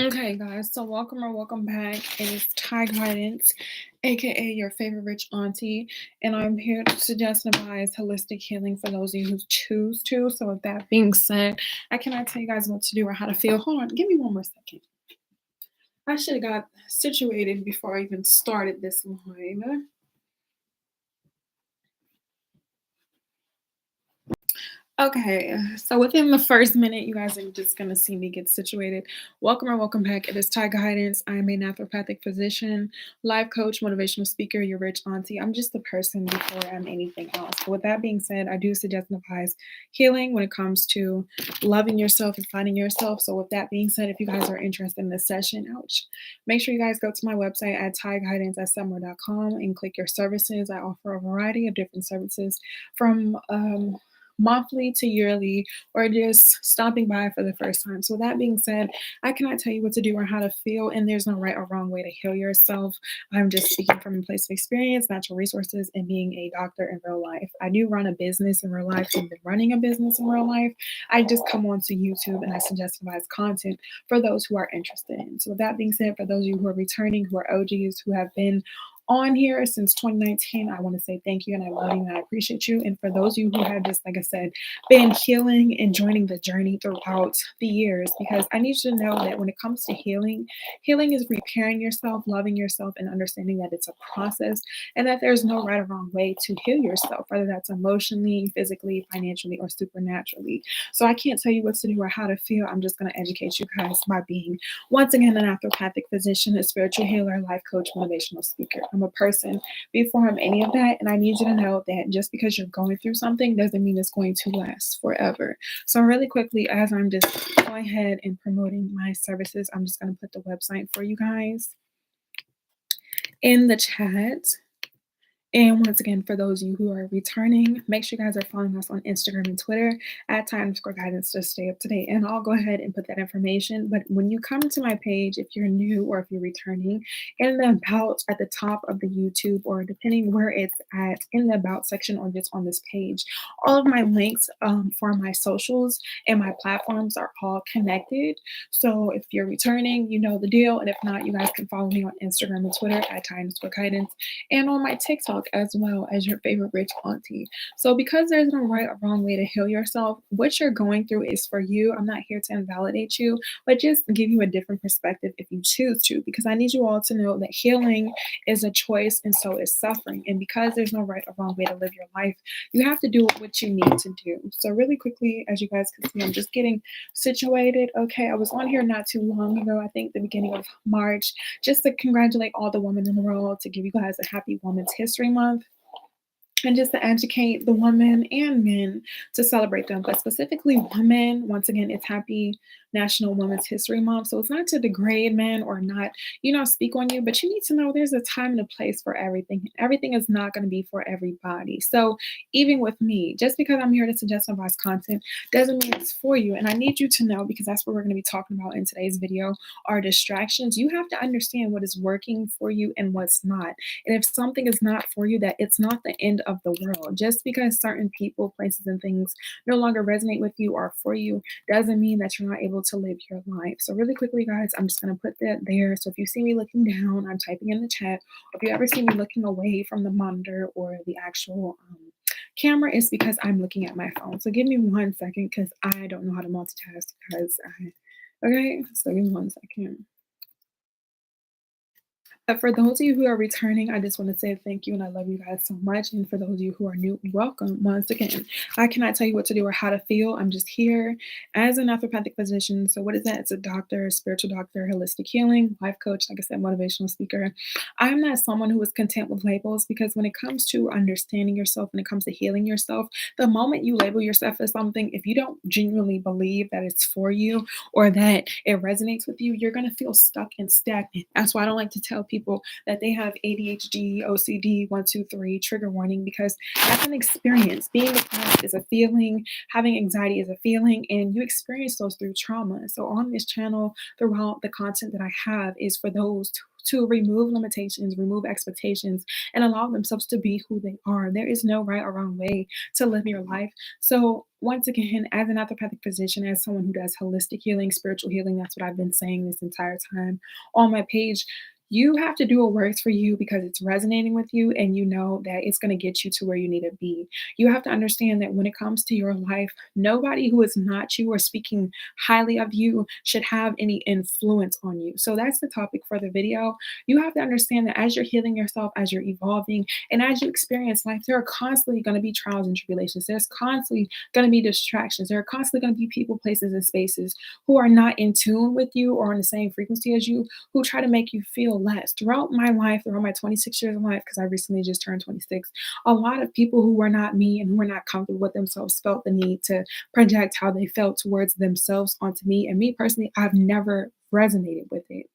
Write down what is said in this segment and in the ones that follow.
Okay, guys, so welcome or welcome back. It is Ty Guidance, aka your favorite rich auntie, and I'm here to suggest and advise holistic healing for those of you who choose to. So, with that being said, I cannot tell you guys what to do or how to feel. Hold on, give me one more second. I should have got situated before I even started this live. Okay, so within the first minute, you guys are just gonna see me get situated. Welcome or welcome back. It is Ty Guidance. I am a naturopathic physician, life coach, motivational speaker, your rich auntie. I'm just a person before I'm anything else. But with that being said, I do suggest and advise healing when it comes to loving yourself and finding yourself. So with that being said, if you guys are interested in this session, ouch, make sure you guys go to my website at tyguidance@summer.com and click your services. I offer a variety of different services from monthly to yearly, or just stopping by for the first time. So, that being said, I cannot tell you what to do or how to feel, and there's no right or wrong way to heal yourself. I'm just speaking from a place of experience, natural resources, and being a doctor in real life. I do run a business in real life, and been running a business in real life. I just come onto YouTube and I suggest advice content for those who are interested in. So, with that being said, for those of you who are returning, who are OGs, who have been on here since 2019. I want to say thank you and I love you and I appreciate you. And for those of you who have just, like I said, been healing and joining the journey throughout the years, because I need you to know that when it comes to healing, healing is repairing yourself, loving yourself, and understanding that it's a process and that there's no right or wrong way to heal yourself, whether that's emotionally, physically, financially, or supernaturally. So I can't tell you what to do or how to feel. I'm just going to educate you guys by being, once again, an naturopathic physician, a spiritual healer, life coach, motivational speaker. I'm a person before I'm any of that. And I need you to know that just because you're going through something doesn't mean it's going to last forever. So, really quickly, as I'm just going ahead and promoting my services, I'm just going to put the website for you guys in the chat. And once again, for those of you who are returning, make sure you guys are following us on Instagram and Twitter at @Guidance to stay up to date. And I'll go ahead and put that information. But when you come to my page, if you're new or if you're returning, in the about at the top of the YouTube, or depending where it's at in the about section or just on this page, all of my links for my socials and my platforms are all connected. So if you're returning, you know the deal. And if not, you guys can follow me on Instagram and Twitter at @Guidance and on my TikTok as well as your favorite rich auntie. So, because there's no right or wrong way to heal yourself, what you're going through is for you. I'm not here to invalidate you, but just give you a different perspective if you choose to, because I need you all to know that healing is a choice and so is suffering. And because there's no right or wrong way to live your life, you have to do what you need to do. So, really quickly, as you guys can see, I'm just getting situated. Okay, I was on here not too long ago, I think the beginning of March, just to congratulate all the women in the world, to give you guys a happy Women's History Month, and just to educate the women and men to celebrate them, but specifically women. Once again, it's Happy National Women's History Month. So it's not to degrade men or not, speak on you, but you need to know there's a time and a place for everything. Everything is not going to be for everybody. So even with me, just because I'm here to suggest advice content doesn't mean it's for you. And I need you to know, because that's what we're going to be talking about in today's video, are distractions. You have to understand what is working for you and what's not. And if something is not for you, that it's not the end of the world. Just because certain people, places, and things no longer resonate with you or for you doesn't mean that you're not able to live your life. So, really quickly, guys, I'm just going to put that there. So, if you see me looking down, I'm typing in the chat. Or if you ever see me looking away from the monitor or the actual camera, it's because I'm looking at my phone. So, give me one second because I don't know how to multitask. Okay, so give me one second. For those of you who are returning, I just want to say thank you and I love you guys so much. And for those of you who are new, welcome once again. I cannot tell you what to do or how to feel. I'm just here as a naturopathic physician. So, what is that? It's a doctor, spiritual doctor, holistic healing, life coach, like I said, motivational speaker. I'm not someone who is content with labels, because when it comes to understanding yourself, when it comes to healing yourself, the moment you label yourself as something, if you don't genuinely believe that it's for you or that it resonates with you, you're going to feel stuck and stagnant. That's why I don't like to tell people people that they have ADHD, OCD, 1, 2, 3, trigger warning, because that's an experience. Being depressed is a feeling, having anxiety is a feeling, and you experience those through trauma. So on this channel, throughout the content that I have is for those to remove limitations, remove expectations, and allow themselves to be who they are. There is no right or wrong way to live your life. So, once again, as an naturopathic physician, as someone who does holistic healing, spiritual healing, that's what I've been saying this entire time on my page. You have to do what works for you because it's resonating with you and you know that it's going to get you to where you need to be. You have to understand that when it comes to your life, nobody who is not you or speaking highly of you should have any influence on you. So that's the topic for the video. You have to understand that as you're healing yourself, as you're evolving, and as you experience life, there are constantly going to be trials and tribulations. There's constantly going to be distractions. There are constantly going to be people, places, and spaces who are not in tune with you or on the same frequency as you, who try to make you feel less. Throughout my life, throughout my 26 years of life, because I recently just turned 26, a lot of people who were not me and who were not comfortable with themselves felt the need to project how they felt towards themselves onto me. And me personally, I've never resonated with it.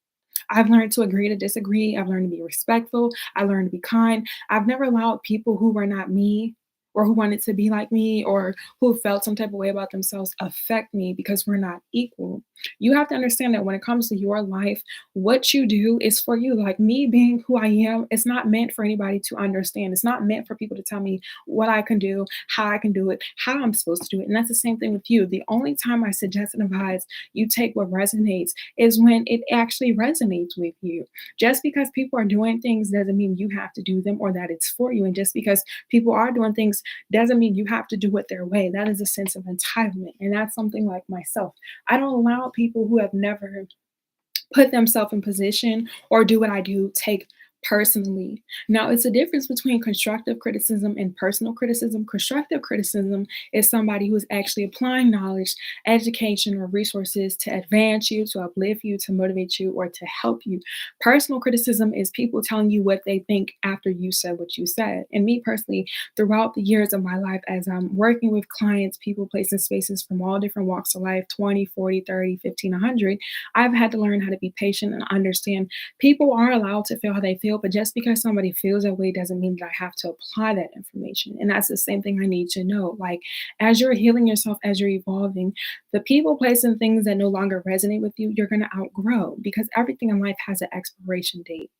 I've learned to agree to disagree. I've learned to be respectful. I learned to be kind. I've never allowed people who were not me or who wanted to be like me or who felt some type of way about themselves affect me because we're not equal. You have to understand that when it comes to your life, what you do is for you. Like me being who I am, it's not meant for anybody to understand. It's not meant for people to tell me what I can do, how I can do it, how I'm supposed to do it. And that's the same thing with you. The only time I suggest and advise you take what resonates is when it actually resonates with you. Just because people are doing things doesn't mean you have to do them or that it's for you. And just because people are doing things doesn't mean you have to do it their way. That is a sense of entitlement. And that's something like myself. I don't allow people who have never put themselves in position or do what I do take personally. Now, it's a difference between constructive criticism and personal criticism. Constructive criticism is somebody who is actually applying knowledge, education, or resources to advance you, to uplift you, to motivate you, or to help you. Personal criticism is people telling you what they think after you said what you said. And me personally, throughout the years of my life, as I'm working with clients, people, places, spaces from all different walks of life 20, 40, 30, 15, 100, I've had to learn how to be patient and understand people are allowed to feel how they feel, but just because somebody feels that way doesn't mean that I have to apply that information. And that's the same thing I need to know. Like, as you're healing yourself, as you're evolving, the people, place, and things that no longer resonate with you, you're going to outgrow because everything in life has an expiration date,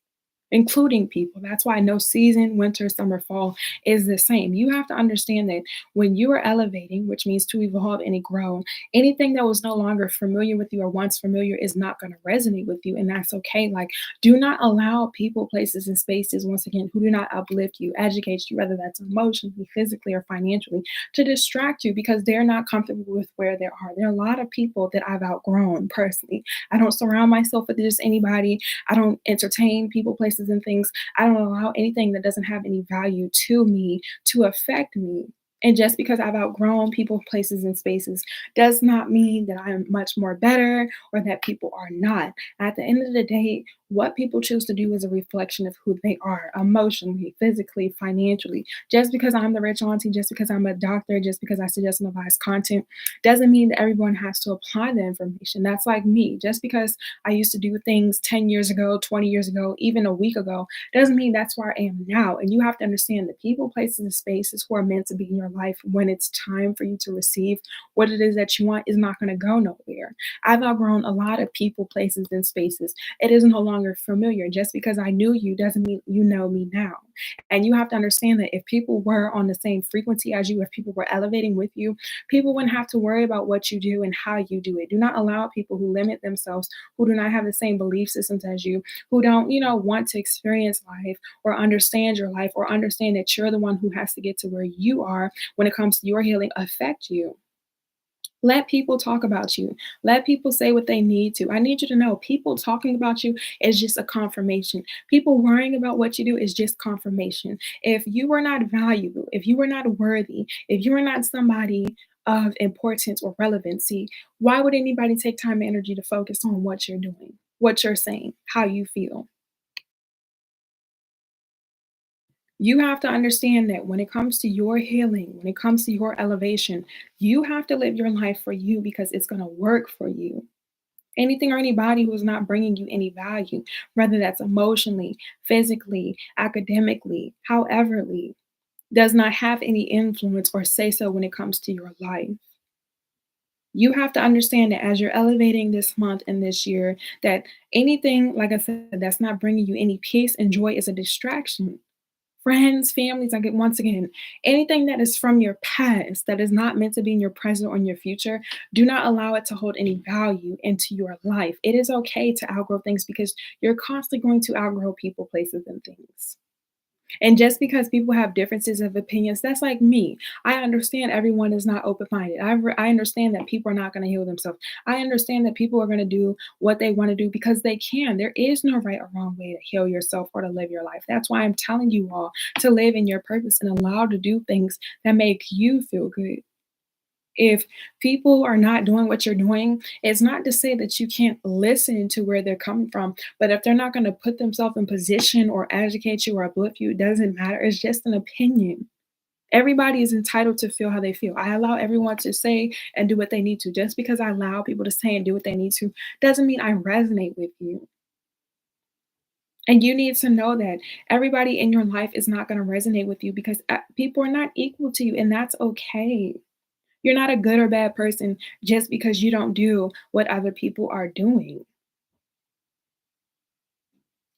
including people. That's why no season, winter, summer, fall is the same. You have to understand that when you are elevating, which means to evolve and grow, anything that was no longer familiar with you or once familiar is not going to resonate with you. And that's okay. Like, do not allow people, places, and spaces, once again, who do not uplift you, educate you, whether that's emotionally, physically, or financially, to distract you because they're not comfortable with where they are. There are a lot of people that I've outgrown personally. I don't surround myself with just anybody. I don't entertain people, places, and things. I don't allow anything that doesn't have any value to me to affect me. And just because I've outgrown people, places, and spaces does not mean that I'm much more better or that people are not. At the end of the day, what people choose to do is a reflection of who they are emotionally, physically, financially. Just because I'm the rich auntie, just because I'm a doctor, just because I suggest and advise content, doesn't mean that everyone has to apply the information. That's like me. Just because I used to do things 10 years ago, 20 years ago, even a week ago, doesn't mean that's where I am now. And you have to understand the people, places, and spaces who are meant to be in your life when it's time for you to receive what it is that you want is not going to go nowhere. I've outgrown a lot of people, places, and spaces. It is no longer familiar. Just because I knew you doesn't mean you know me now. And you have to understand that if people were on the same frequency as you, if people were elevating with you, people wouldn't have to worry about what you do and how you do it. Do not allow people who limit themselves, who do not have the same belief systems as you, who don't, want to experience life or understand your life or understand that you're the one who has to get to where you are when it comes to your healing affect you. Let people talk about you. Let people say what they need to. I need you to know people talking about you is just a confirmation. People worrying about what you do is just confirmation. If you were not valuable, if you were not worthy, if you were not somebody of importance or relevancy, why would anybody take time and energy to focus on what you're doing, what you're saying, how you feel? You have to understand that when it comes to your healing, when it comes to your elevation, you have to live your life for you because it's going to work for you. Anything or anybody who is not bringing you any value, whether that's emotionally, physically, academically, howeverly, does not have any influence or say so when it comes to your life. You have to understand that as you're elevating this month and this year, that anything, like I said, that's not bringing you any peace and joy is a distraction. Friends, families, like once again, anything that is from your past that is not meant to be in your present or in your future, do not allow it to hold any value into your life. It is okay to outgrow things because you're constantly going to outgrow people, places, and things. And just because people have differences of opinions, that's like me. I understand everyone is not open minded. I understand that people are not going to heal themselves. I understand that people are going to do what they want to do because they can. There is no right or wrong way to heal yourself or to live your life. That's why I'm telling you all to live in your purpose and allow to do things that make you feel good. If people are not doing what you're doing, it's not to say that you can't listen to where they're coming from, but if they're not going to put themselves in position or educate you or uplift you, it doesn't matter. It's just an opinion. Everybody is entitled to feel how they feel. I allow everyone to say and do what they need to. Just because I allow people to say and do what they need to doesn't mean I resonate with you. And you need to know that everybody in your life is not going to resonate with you because people are not equal to you, and that's okay. You're not a good or bad person just because you don't do what other people are doing.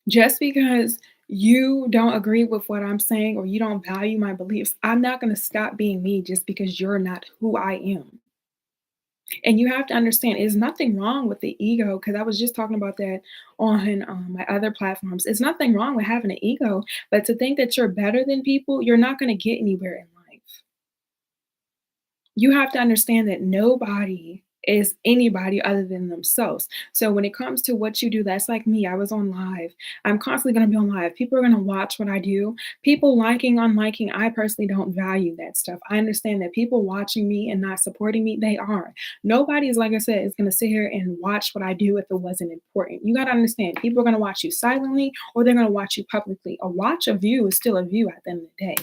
Just because you don't agree with what I'm saying or you don't value my beliefs, I'm not going to stop being me just because you're not who I am. And you have to understand, there's nothing wrong with the ego because I was just talking about that on my other platforms. It's nothing wrong with having an ego, but to think that you're better than people, you're not going to get anywhere in life. You have to understand that nobody is anybody other than themselves. So when it comes to what you do, that's like me. I was on live. I'm constantly going to be on live. People are going to watch what I do. People liking, unliking, I personally don't value that stuff. I understand that people watching me and not supporting me, they are. Nobody is, like I said, is going to sit here and watch what I do if it wasn't important. You got to understand, people are going to watch you silently or they're going to watch you publicly. A watch, a view is still a view at the end of the day.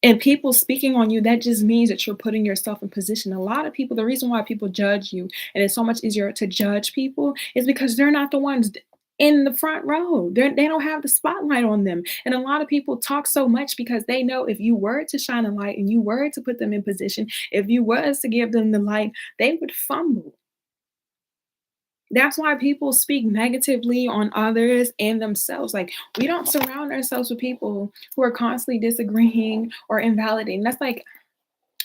And people speaking on you, that just means that you're putting yourself in position. A lot of people, the reason why people judge you, and it's so much easier to judge people, is because they're not the ones in the front row. They don't have the spotlight on them. And a lot of people talk so much because they know if you were to shine a light and you were to put them in position, if you was to give them the light, they would fumble. That's why people speak negatively on others and themselves. Like, we don't surround ourselves with people who are constantly disagreeing or invalidating. That's like,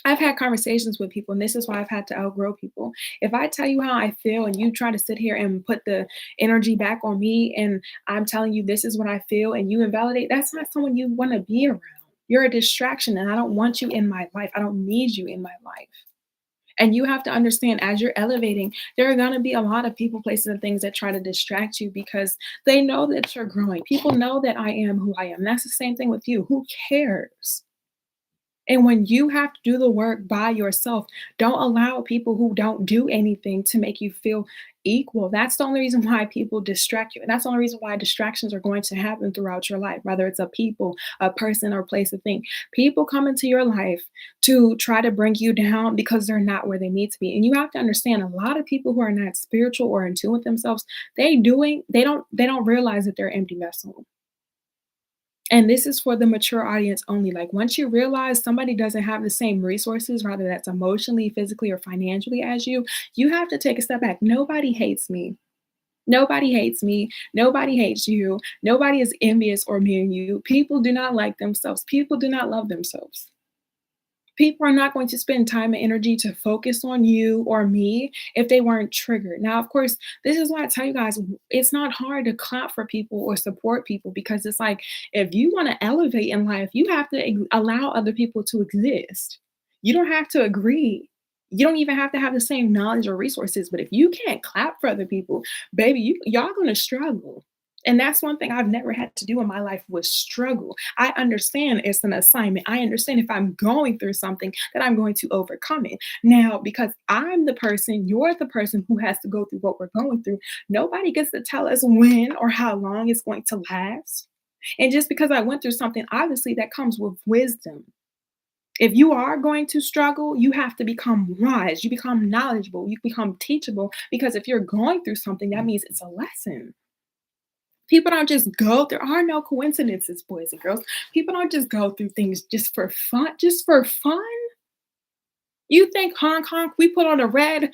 I've had conversations with people, and this is why I've had to outgrow people. If I tell you how I feel and you try to sit here and put the energy back on me, and I'm telling you this is what I feel, and you invalidate, that's not someone you want to be around. You're a distraction, and I don't want you in my life. I don't need you in my life. And you have to understand as you're elevating, there are going to be a lot of people, places, and things that try to distract you because they know that you're growing. People know that I am who I am. That's the same thing with you. Who cares? And when you have to do the work by yourself, don't allow people who don't do anything to make you feel equal. That's the only reason why people distract you. And that's the only reason why distractions are going to happen throughout your life, whether it's a people, a person, or place, of thing. People come into your life to try to bring you down because they're not where they need to be. And you have to understand a lot of people who are not spiritual or in tune with themselves, they don't realize that they're an empty vessel. And this is for the mature audience only. Like, once you realize somebody doesn't have the same resources, whether that's emotionally, physically, or financially as you have to take a step back. Nobody hates me. Nobody hates me. Nobody hates you. Nobody is envious or mean you. People do not like themselves. People do not love themselves. People are not going to spend time and energy to focus on you or me if they weren't triggered. Now, of course, this is why I tell you guys it's not hard to clap for people or support people because it's like if you want to elevate in life, you have to allow other people to exist. You don't have to agree. You don't even have to have the same knowledge or resources. But if you can't clap for other people, baby, y'all gonna struggle. And that's one thing I've never had to do in my life was struggle. I understand it's an assignment. I understand if I'm going through something that I'm going to overcome it. Now, because I'm the person, you're the person who has to go through what we're going through, nobody gets to tell us when or how long it's going to last. And just because I went through something, obviously that comes with wisdom. If you are going to struggle, you have to become wise, you become knowledgeable, you become teachable, because if you're going through something, that means it's a lesson. People don't just go there are no coincidences, boys and girls. People don't just go through things just for fun. You think Hong Kong, we put on a red,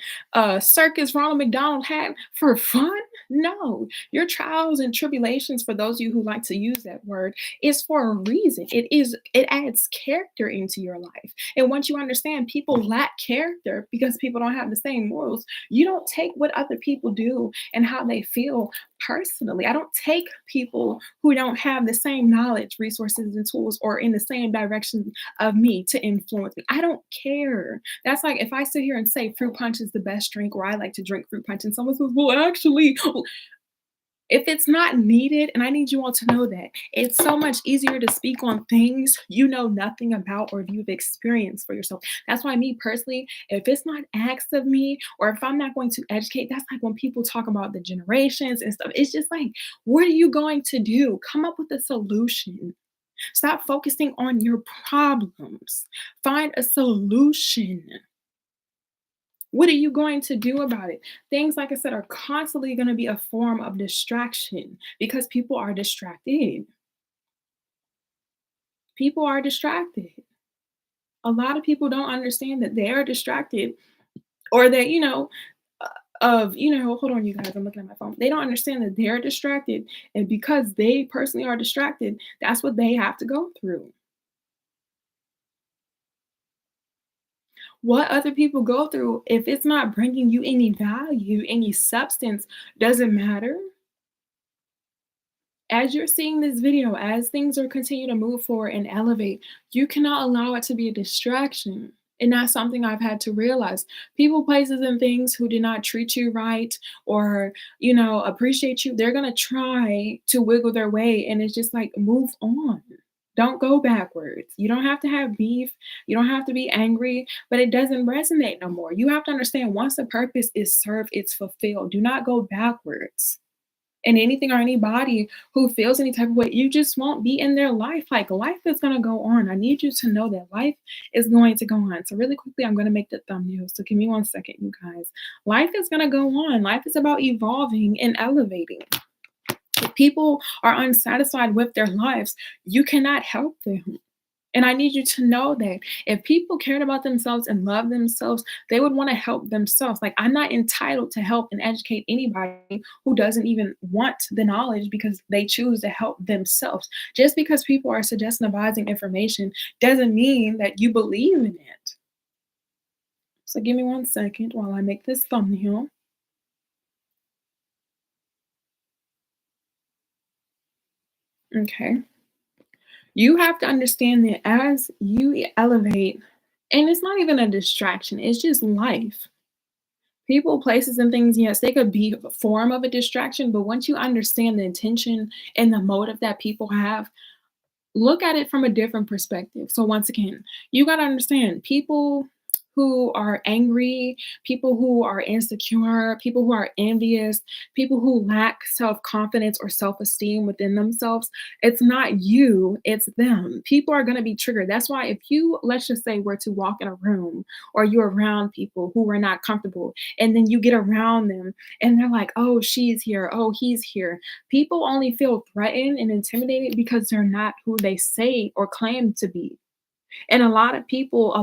circus Ronald McDonald hat for fun? No. Your trials and tribulations, for those of you who like to use that word, is for a reason. It adds character into your life. And once you understand people lack character because people don't have the same morals, you don't take what other people do and how they feel personally. I don't take people who don't have the same knowledge, resources, and tools or in the same direction of me to influence me. I don't care. That's like if I sit here and say fruit punch is the best drink, or I like to drink fruit punch, and someone says, well, actually, if it's not needed, and I need you all to know that it's so much easier to speak on things you know nothing about or you've experienced for yourself. That's why, me personally, if it's not asked of me or if I'm not going to educate, that's like when people talk about the generations and stuff. It's just like, what are you going to do? Come up with a solution. Stop focusing on your problems. Find a solution. What are you going to do about it? Things, like I said, are constantly going to be a form of distraction because people are distracted. People are distracted. A lot of people don't understand that they are distracted, or that, hold on, you guys, I'm looking at my phone. They don't understand that they're distracted. And because they personally are distracted, that's what they have to go through. What other people go through, if it's not bringing you any value, any substance, doesn't matter. As you're seeing this video, as things are continue to move forward and elevate, you cannot allow it to be a distraction. And that's something I've had to realize. People, places, and things who did not treat you right or, appreciate you, they're gonna try to wiggle their way. And it's just like, move on. Don't go backwards. You don't have to have beef. You don't have to be angry, but it doesn't resonate no more. You have to understand, once the purpose is served, it's fulfilled. Do not go backwards. And anything or anybody who feels any type of way, you just won't be in their life. Like, life is gonna go on. I need you to know that life is going to go on. So really quickly, I'm gonna make the thumbnail. So give me one second, you guys. Life is gonna go on. Life is about evolving and elevating. If people are unsatisfied with their lives, you cannot help them. And I need you to know that if people cared about themselves and love themselves, they would want to help themselves. Like, I'm not entitled to help and educate anybody who doesn't even want the knowledge because they choose to help themselves. Just because people are suggesting advising information doesn't mean that you believe in it. So give me one second while I make this thumbnail. Okay. You have to understand that as you elevate, and it's not even a distraction, it's just life. People, places, and things, yes, they could be a form of a distraction, but once you understand the intention and the motive that people have, look at it from a different perspective. So once again, you got to understand, people who are angry, people who are insecure, people who are envious, people who lack self-confidence or self-esteem within themselves, it's not you, it's them. People are going to be triggered. That's why if you, let's just say, were to walk in a room or you're around people who are not comfortable, and then you get around them and they're like, oh, she's here, oh, he's here, people only feel threatened and intimidated because they're not who they say or claim to be. And a lot of people,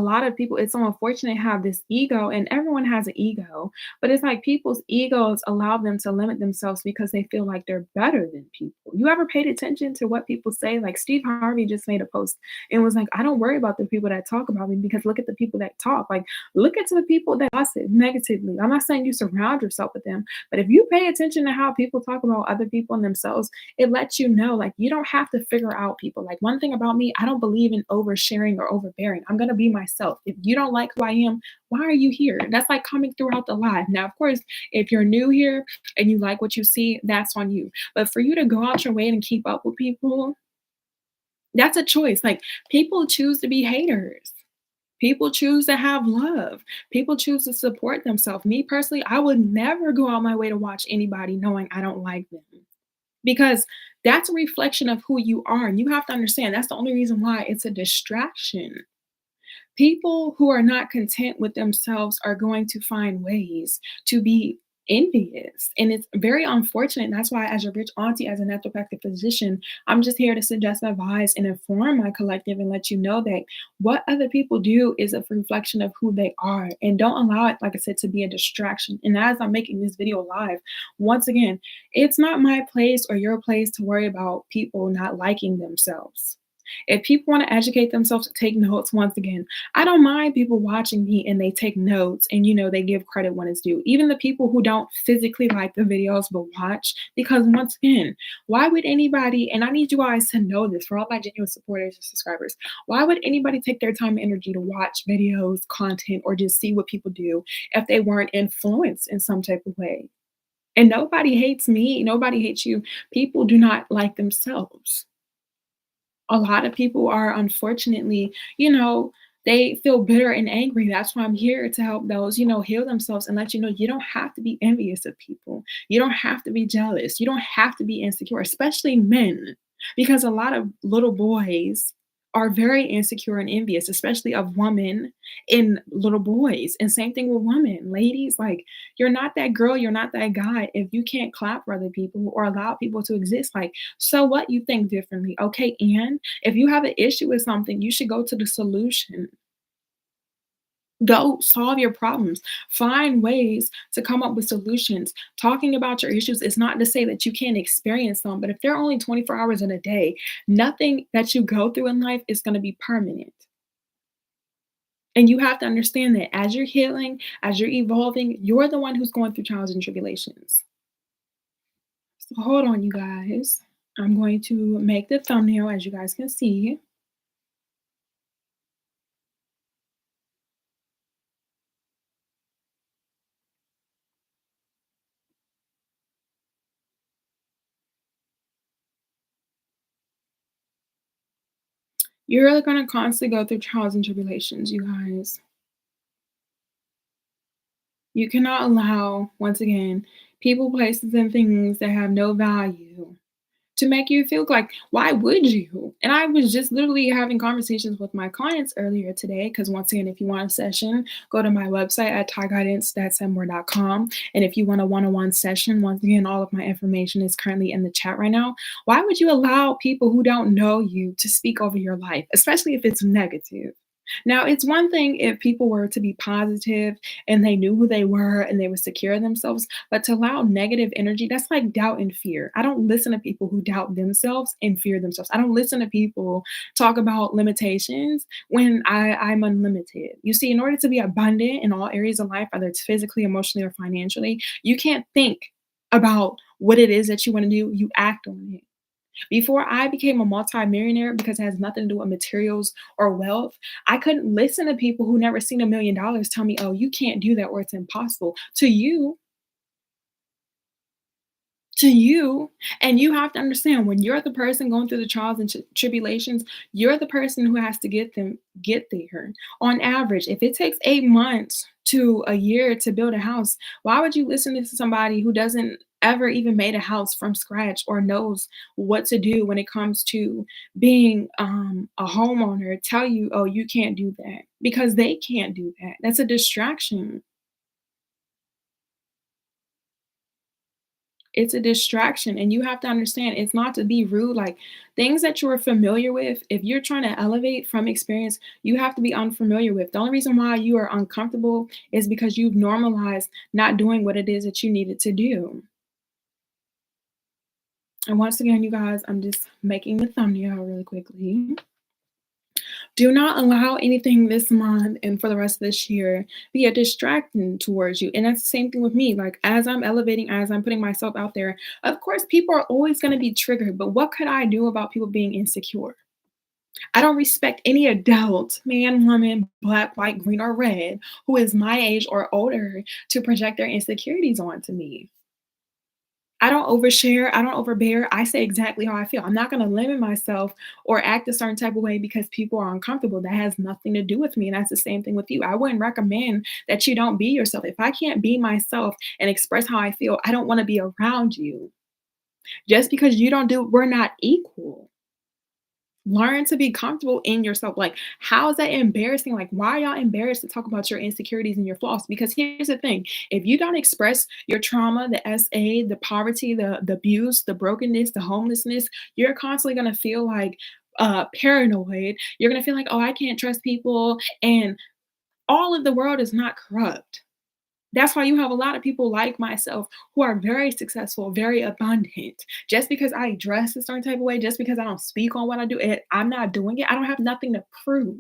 it's so unfortunate, have this ego, and everyone has an ego, but it's like people's egos allow them to limit themselves because they feel like they're better than people. You ever paid attention to what people say? Like, Steve Harvey just made a post and was like, I don't worry about the people that talk about me, because look at the people that talk. Like, look at the people that gossip negatively. I'm not saying you surround yourself with them, but if you pay attention to how people talk about other people and themselves, it lets you know, like, you don't have to figure out people. Like, one thing about me, I don't believe in oversharing or overbearing. I'm gonna be myself. If you don't like who I am, why are you here? That's like coming throughout the live. Now, of course, if you're new here and you like what you see, that's on you. But for you to go out your way and keep up with people, that's a choice. Like, people choose to be haters. People choose to have love. People choose to support themselves. Me personally, I would never go out my way to watch anybody knowing I don't like them, because that's a reflection of who you are. And you have to understand, that's the only reason why it's a distraction. People who are not content with themselves are going to find ways to be envious. And it's very unfortunate. That's why, as your rich auntie, as a naturopathic physician, I'm just here to suggest, advise, and inform my collective and let you know that what other people do is a reflection of who they are. And don't allow it, like I said, to be a distraction. And as I'm making this video live, once again, it's not my place or your place to worry about people not liking themselves. If people want to educate themselves, take notes once again. I don't mind people watching me and they take notes and they give credit when it's due. Even the people who don't physically like the videos but watch, because once again, why would anybody, and I need you guys to know this for all my genuine supporters and subscribers, why would anybody take their time and energy to watch videos, content, or just see what people do if they weren't influenced in some type of way? And nobody hates me, nobody hates you. People do not like themselves. A lot of people are unfortunately, they feel bitter and angry. That's why I'm here to help those, heal themselves and let you know you don't have to be envious of people. You don't have to be jealous. You don't have to be insecure, especially men, because a lot of little boys are very insecure and envious, especially of women and little boys. And same thing with women. Ladies, like, you're not that girl, you're not that guy if you can't clap for other people or allow people to exist. Like, so what, you think differently? Okay, and if you have an issue with something, you should go to the solution. Go solve your problems. Find ways to come up with solutions. Talking about your issues is not to say that you can't experience them, but if they're only 24 hours in a day, nothing that you go through in life is going to be permanent. And you have to understand that as you're healing, as you're evolving, you're the one who's going through trials and tribulations. So hold on, you guys. I'm going to make the thumbnail as you guys can see. You're going to constantly go through trials and tribulations, you guys. You cannot allow, once again, people, places, and things that have no value to make you feel like, why would you? And I was just literally having conversations with my clients earlier today. Because once again, if you want a session, go to my website at tyguidance.com. And if you want a one-on-one session, once again, all of my information is currently in the chat right now. Why would you allow people who don't know you to speak over your life, especially if it's negative? Now, it's one thing if people were to be positive and they knew who they were and they were secure in themselves, but to allow negative energy, that's like doubt and fear. I don't listen to people who doubt themselves and fear themselves. I don't listen to people talk about limitations when I'm unlimited. You see, in order to be abundant in all areas of life, whether it's physically, emotionally, or financially, you can't think about what it is that you want to do, you act on it. Before I became a multimillionaire, because it has nothing to do with materials or wealth, I couldn't listen to people who never seen $1 million tell me, "Oh, you can't do that or it's impossible." To you, and you have to understand when you're the person going through the trials and tribulations, you're the person who has to get there. On average, if it takes 8 months to a year to build a house, why would you listen to somebody who doesn't ever even made a house from scratch or knows what to do when it comes to being a homeowner tell you, oh, you can't do that, because they can't do that. That's a distraction. It's a distraction, and you have to understand it's not to be rude. Like, things that you're familiar with, if you're trying to elevate from experience, you have to be unfamiliar with. The only reason why you are uncomfortable is because you've normalized not doing what it is that you needed to do. And once again, you guys, I'm just making the thumbnail really quickly. Do not allow anything this month and for the rest of this year be a distraction towards you. And that's the same thing with me. Like, as I'm elevating, as I'm putting myself out there, of course, people are always going to be triggered. But what could I do about people being insecure? I don't respect any adult, man, woman, black, white, green, or red, who is my age or older to project their insecurities onto me. I don't overshare, I don't overbear. I say exactly how I feel. I'm not gonna limit myself or act a certain type of way because people are uncomfortable. That has nothing to do with me. And that's the same thing with you. I wouldn't recommend that you don't be yourself. If I can't be myself and express how I feel, I don't want to be around you. Just because you don't do, we're not equal. Learn to be comfortable in yourself. Like, how is that embarrassing? Like, why are y'all embarrassed to talk about your insecurities and your flaws? Because here's the thing: if you don't express your trauma, the SA, the poverty, the abuse, the brokenness, the homelessness, you're constantly gonna feel like paranoid. You're gonna feel like, oh, I can't trust people, and all of the world is not corrupt. That's why you have a lot of people like myself who are very successful, very abundant. Just because I dress a certain type of way, just because I don't speak on what I do, I'm not doing it. I don't have nothing to prove.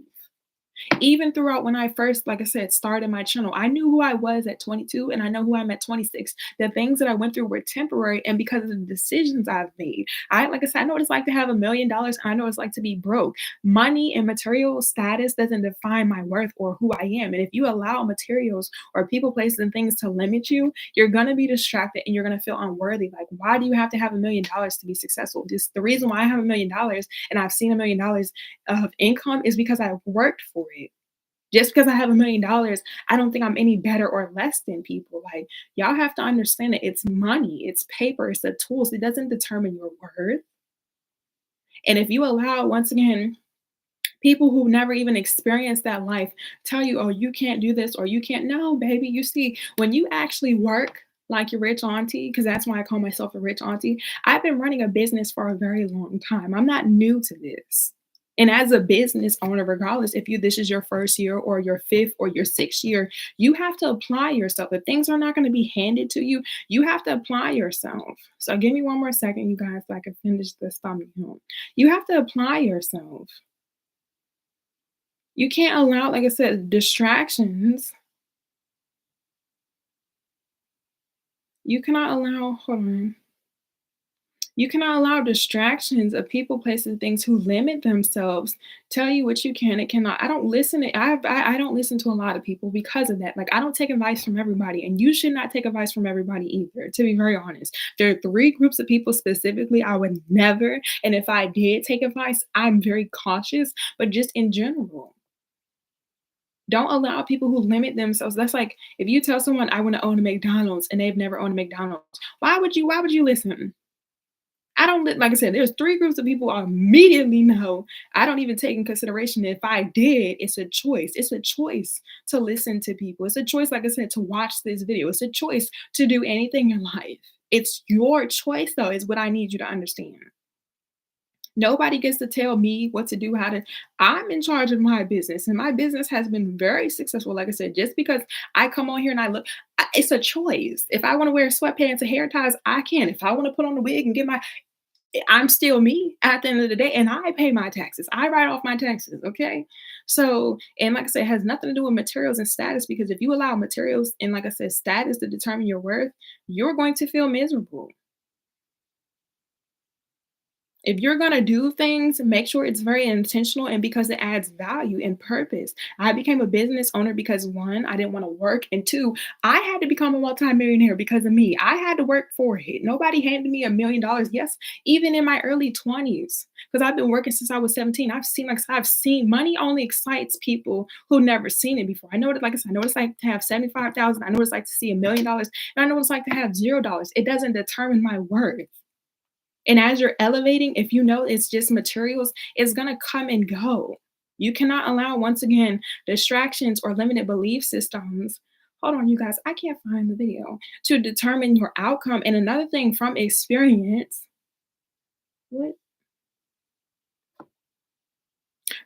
Even throughout when I first, like I said, started my channel, I knew who I was at 22 and I know who I'm at 26. The things that I went through were temporary and because of the decisions I've made. Like I said, I know what it's like to have $1 million and I know what it's like to be broke. Money and material status doesn't define my worth or who I am. And if you allow materials or people, places, and things to limit you, you're gonna be distracted and you're gonna feel unworthy. Like, why do you have to have $1 million to be successful? This the reason why I have $1 million and I've seen $1 million of income is because I worked for it. Just because I have $1 million, I don't think I'm any better or less than people. Like, y'all have to understand that it's money, it's paper, it's the tools. It doesn't determine your worth. And if you allow, once again, people who never even experienced that life tell you, oh, you can't do this or you can't. No, baby. You see, when you actually work like your rich auntie, because that's why I call myself a rich auntie, I've been running a business for a very long time. I'm not new to this. And as a business owner, regardless if you this is your first year or your fifth or your sixth year, you have to apply yourself. If things are not going to be handed to you, you have to apply yourself. So give me one more second, you guys, so I can finish this stomach home. You have to apply yourself. You can't allow, like I said, distractions. You cannot allow, hold on. You cannot allow distractions of people, places, things who limit themselves tell you what you can and cannot. I don't listen to I don't listen to a lot of people because of that. Like, I don't take advice from everybody, and you should not take advice from everybody either, to be very honest. There are three groups of people specifically I would never, and if I did take advice, I'm very cautious, but just in general. Don't allow people who limit themselves. That's like if you tell someone I want to own a McDonald's and they've never owned a McDonald's. Why would you listen? I don't like I said, there's three groups of people I immediately know. I don't even take in consideration if I did, it's a choice. It's a choice to listen to people. It's a choice, like I said, to watch this video. It's a choice to do anything in life. It's your choice, though, is what I need you to understand. Nobody gets to tell me what to do, how to. I'm in charge of my business, and my business has been very successful. Like I said, just because I come on here and I look, it's a choice. If I want to wear sweatpants and hair ties, I can. If I want to put on a wig and get my, I'm still me at the end of the day, and I pay my taxes. I write off my taxes. Okay, so and like I said, it has nothing to do with materials and status because if you allow materials and like I said, status to determine your worth, you're going to feel miserable. If you're gonna do things, make sure it's very intentional and because it adds value and purpose. I became a business owner because one, I didn't want to work, and two, I had to become a multimillionaire because of me. I had to work for it. Nobody handed me $1 million. Yes, even in my early 20s, because I've been working since I was 17. I've seen money only excites people who never seen it before. I know what like I said, I know what it's like to have 75,000. I know what it's like to see $1 million, and I know what it's like to have $0. It doesn't determine my worth. And as you're elevating, if you know it's just materials, it's going to come and go. You cannot allow, once again, distractions or limited belief systems. Hold on, you guys, I can't find the video to determine your outcome. And another thing from experience, what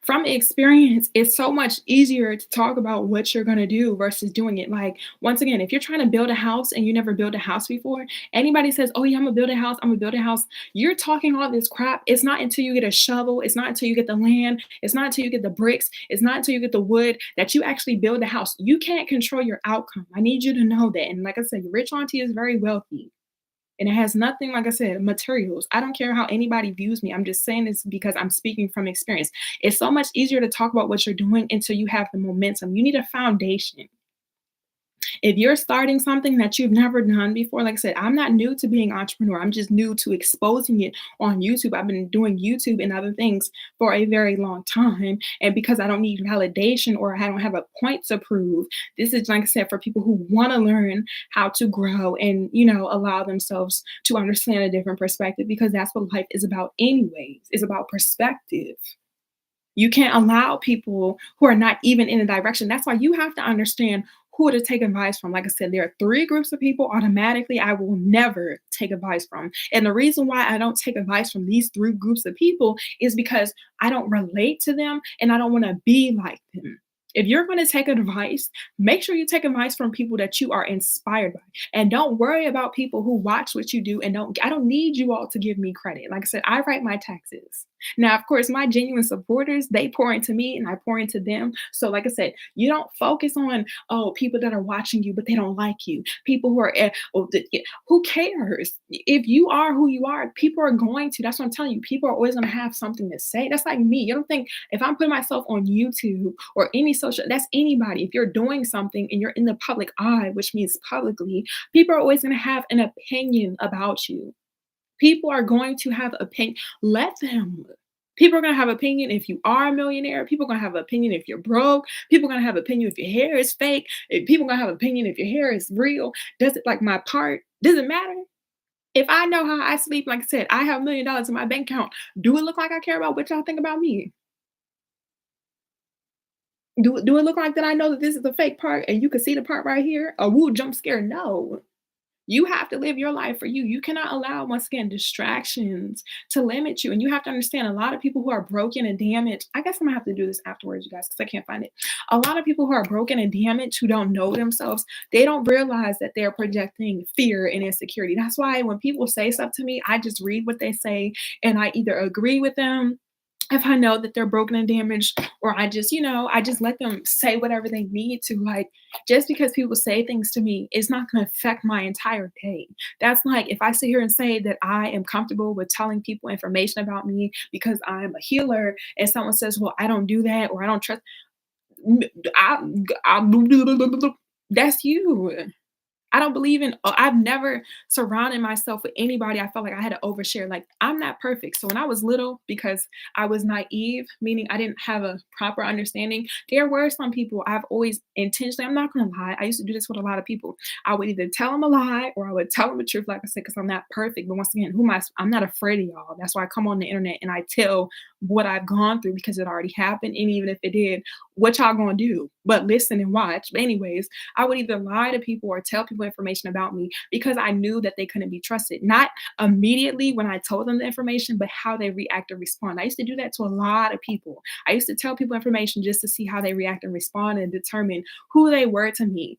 from experience, it's so much easier to talk about what you're going to do versus doing it. Like, once again, if you're trying to build a house and you never built a house before, anybody says, oh, yeah, I'm going to build a house, I'm going to build a house. You're talking all this crap. It's not until you get a shovel, it's not until you get the land, it's not until you get the bricks, it's not until you get the wood that you actually build a house. You can't control your outcome. I need you to know that. And like I said, your rich auntie is very wealthy. And it has nothing, like I said, materials. I don't care how anybody views me. I'm just saying this because I'm speaking from experience. It's so much easier to talk about what you're doing until you have the momentum. You need a foundation. If you're starting something that you've never done before, like I said, I'm not new to being entrepreneur. I'm just new to exposing it on YouTube. I've been doing YouTube and other things for a very long time. And because I don't need validation or I don't have a point to prove, this is, like I said, for people who want to learn how to grow and, allow themselves to understand a different perspective because that's what life is about, anyways. It's about perspective. You can't allow people who are not even in a direction. That's why you have to understand who to take advice from. Like I said, there are three groups of people automatically I will never take advice from. And the reason why I don't take advice from these three groups of people is because I don't relate to them and I don't want to be like them. If you're going to take advice, make sure you take advice from people that you are inspired by. And don't worry about people who watch what you do and I don't need you all to give me credit. Like I said, I write my taxes. Now, of course, my genuine supporters, they pour into me and I pour into them. So, like I said, you don't focus on, oh, people that are watching you, but they don't like you. People who are, who cares? If you are who you are, people are going to, that's what I'm telling you, people are always going to have something to say. That's like me. You don't think if I'm putting myself on YouTube or any social, that's anybody. If you're doing something and you're in the public eye, which means publicly, people are always going to have an opinion about you. People are going to have opinion. Let them. People are gonna have opinion if you are a millionaire. People are gonna have opinion if you're broke. People are gonna have opinion if your hair is fake. People are gonna have opinion if your hair is real. Does it like my part? Does it matter? If I know how I sleep, like I said, I have $1 million in my bank account. Do it look like I care about what y'all think about me? Do it look like that I know that this is a fake part and you can see the part right here? A woo jump scare? No. You have to live your life for you. You cannot allow, once again, distractions to limit you. And you have to understand a lot of people who are broken and damaged. I guess I'm gonna have to do this afterwards, you guys, because I can't find it. A lot of people who are broken and damaged who don't know themselves, they don't realize that they're projecting fear and insecurity. That's why when people say stuff to me, I just read what they say and I either agree with them if I know that they're broken and damaged, or I just let them say whatever they need to. Like, just because people say things to me is not going to affect my entire day. That's like if I sit here and say that I am comfortable with telling people information about me because I'm a healer, and someone says, "Well, I don't do that," or "I don't trust," I, that's you. I don't believe in I've never surrounded myself with anybody I felt like I had to overshare. Like, I'm not perfect. So when I was little, because I was naive, meaning I didn't have a proper understanding, there were some people I've always intentionally, I'm not gonna lie, I used to do this with a lot of people. I would either tell them a lie or I would tell them the truth, like I said, because I'm not perfect. But once again, I'm not afraid of y'all. That's why I come on the internet and I tell what I've gone through because it already happened. And even if it did, what y'all gonna do? But listen and watch. But anyways, I would either lie to people or tell people information about me because I knew that they couldn't be trusted. Not immediately when I told them the information, but how they react and respond. I used to do that to a lot of people. I used to tell people information just to see how they react and respond and determine who they were to me.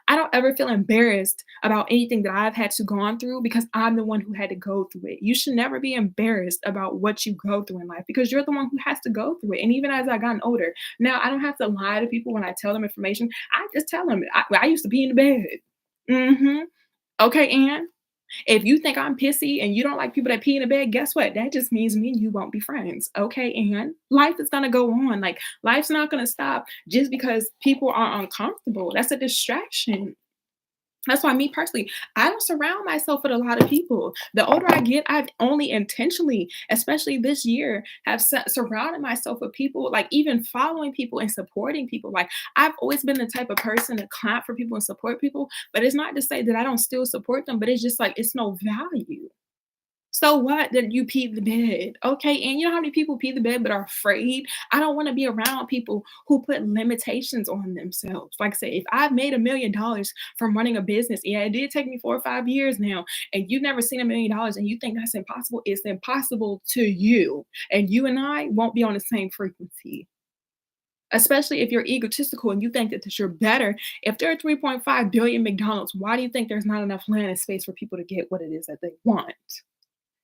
I don't ever feel embarrassed about anything that I've had to gone through because I'm the one who had to go through it. You should never be embarrassed about what you go through in life because you're the one who has to go through it. And even as I gotten older, now I don't have to lie to people when I tell them information. I just tell them I used to be in the bed. Hmm. Okay, Ann. If you think I'm pissy and you don't like people that pee in the bed, guess what? That just means me and you won't be friends. Okay, and life is gonna go on. Like, life's not gonna stop just because people are uncomfortable. That's a distraction. That's why me personally, I don't surround myself with a lot of people. The older I get, I've only intentionally, especially this year, have surrounded myself with people, like even following people and supporting people. Like, I've always been the type of person to clap for people and support people, but it's not to say that I don't still support them, but it's just like it's no value. So what that you pee the bed? Okay, and you know how many people pee the bed but are afraid? I don't wanna be around people who put limitations on themselves. Like I said, if I've made $1 million from running a business, yeah, it did take me 4 or 5 years now, and you've never seen $1 million and you think that's impossible, it's impossible to you. And you and I won't be on the same frequency. Especially if you're egotistical and you think that you're better. If there are 3.5 billion McDonald's, why do you think there's not enough land and space for people to get what it is that they want?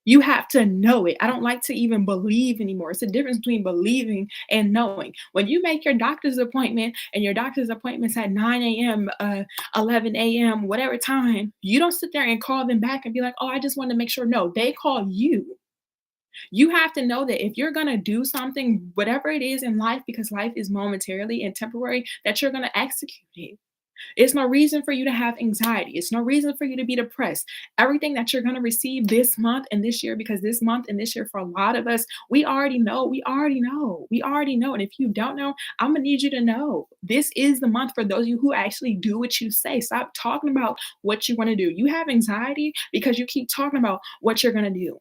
You have to know it. I don't like to even believe anymore. It's a difference between believing and knowing. When you make your doctor's appointment and your doctor's appointment's at 9 a.m., 11 a.m., whatever time, you don't sit there and call them back and be like, oh, I just wanted to make sure. No, they call you. You have to know that if you're going to do something, whatever it is in life, because life is momentarily and temporary, that you're going to execute it. It's no reason for you to have anxiety. It's no reason for you to be depressed. Everything that you're going to receive this month and this year, because this month and this year for a lot of us, we already know. We already know. We already know. And if you don't know, I'm going to need you to know. This is the month for those of you who actually do what you say. Stop talking about what you want to do. You have anxiety because you keep talking about what you're going to do.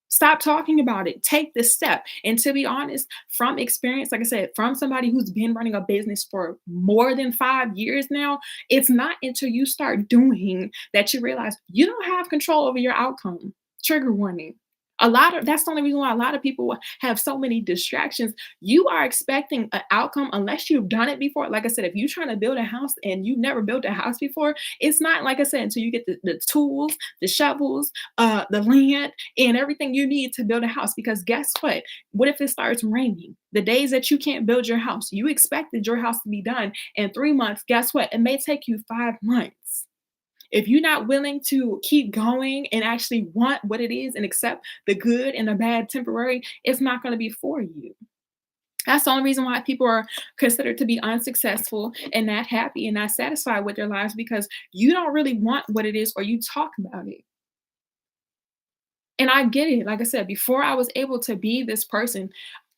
Stop talking about it. Take the step. And to be honest, from experience, like I said, from somebody who's been running a business for more than 5 years now, it's not until you start doing that you realize you don't have control over your outcome. Trigger warning. A lot of that's the only reason why a lot of people have so many distractions. You are expecting an outcome unless you've done it before. Like I said, if you're trying to build a house and you've never built a house before, it's not like I said until you get the tools, the shovels, the land, and everything you need to build a house. Because guess what? What if it starts raining? The days that you can't build your house, you expected your house to be done in 3 months. Guess what? It may take you 5 months. If you're not willing to keep going and actually want what it is and accept the good and the bad temporary, it's not going to be for you. That's the only reason why people are considered to be unsuccessful and not happy and not satisfied with their lives because you don't really want what it is or you talk about it. And I get it. Like I said, before I was able to be this person,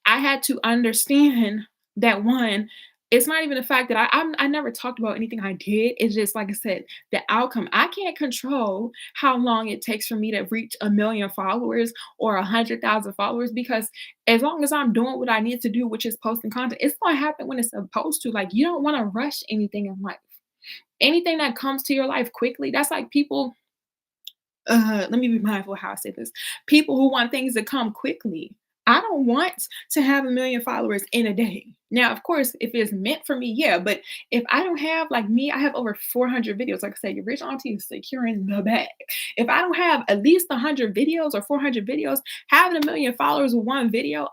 I had to understand that one, it's not even the fact that I never talked about anything I did. It's just like I said, the outcome. I can't control how long it takes for me to reach 1 million followers or 100,000 followers because as long as I'm doing what I need to do, which is posting content, it's gonna happen when it's supposed to. Like you don't want to rush anything in life. Anything that comes to your life quickly, that's like people let me be mindful how I say this. People who want things to come quickly. I don't want to have 1 million followers in a day. Now, of course, if it's meant for me, yeah. But if I don't have like me, I have over 400 videos. Like I said, your rich auntie is securing the bag. If I don't have at least 100 videos or 400 videos, having 1 million followers with one video,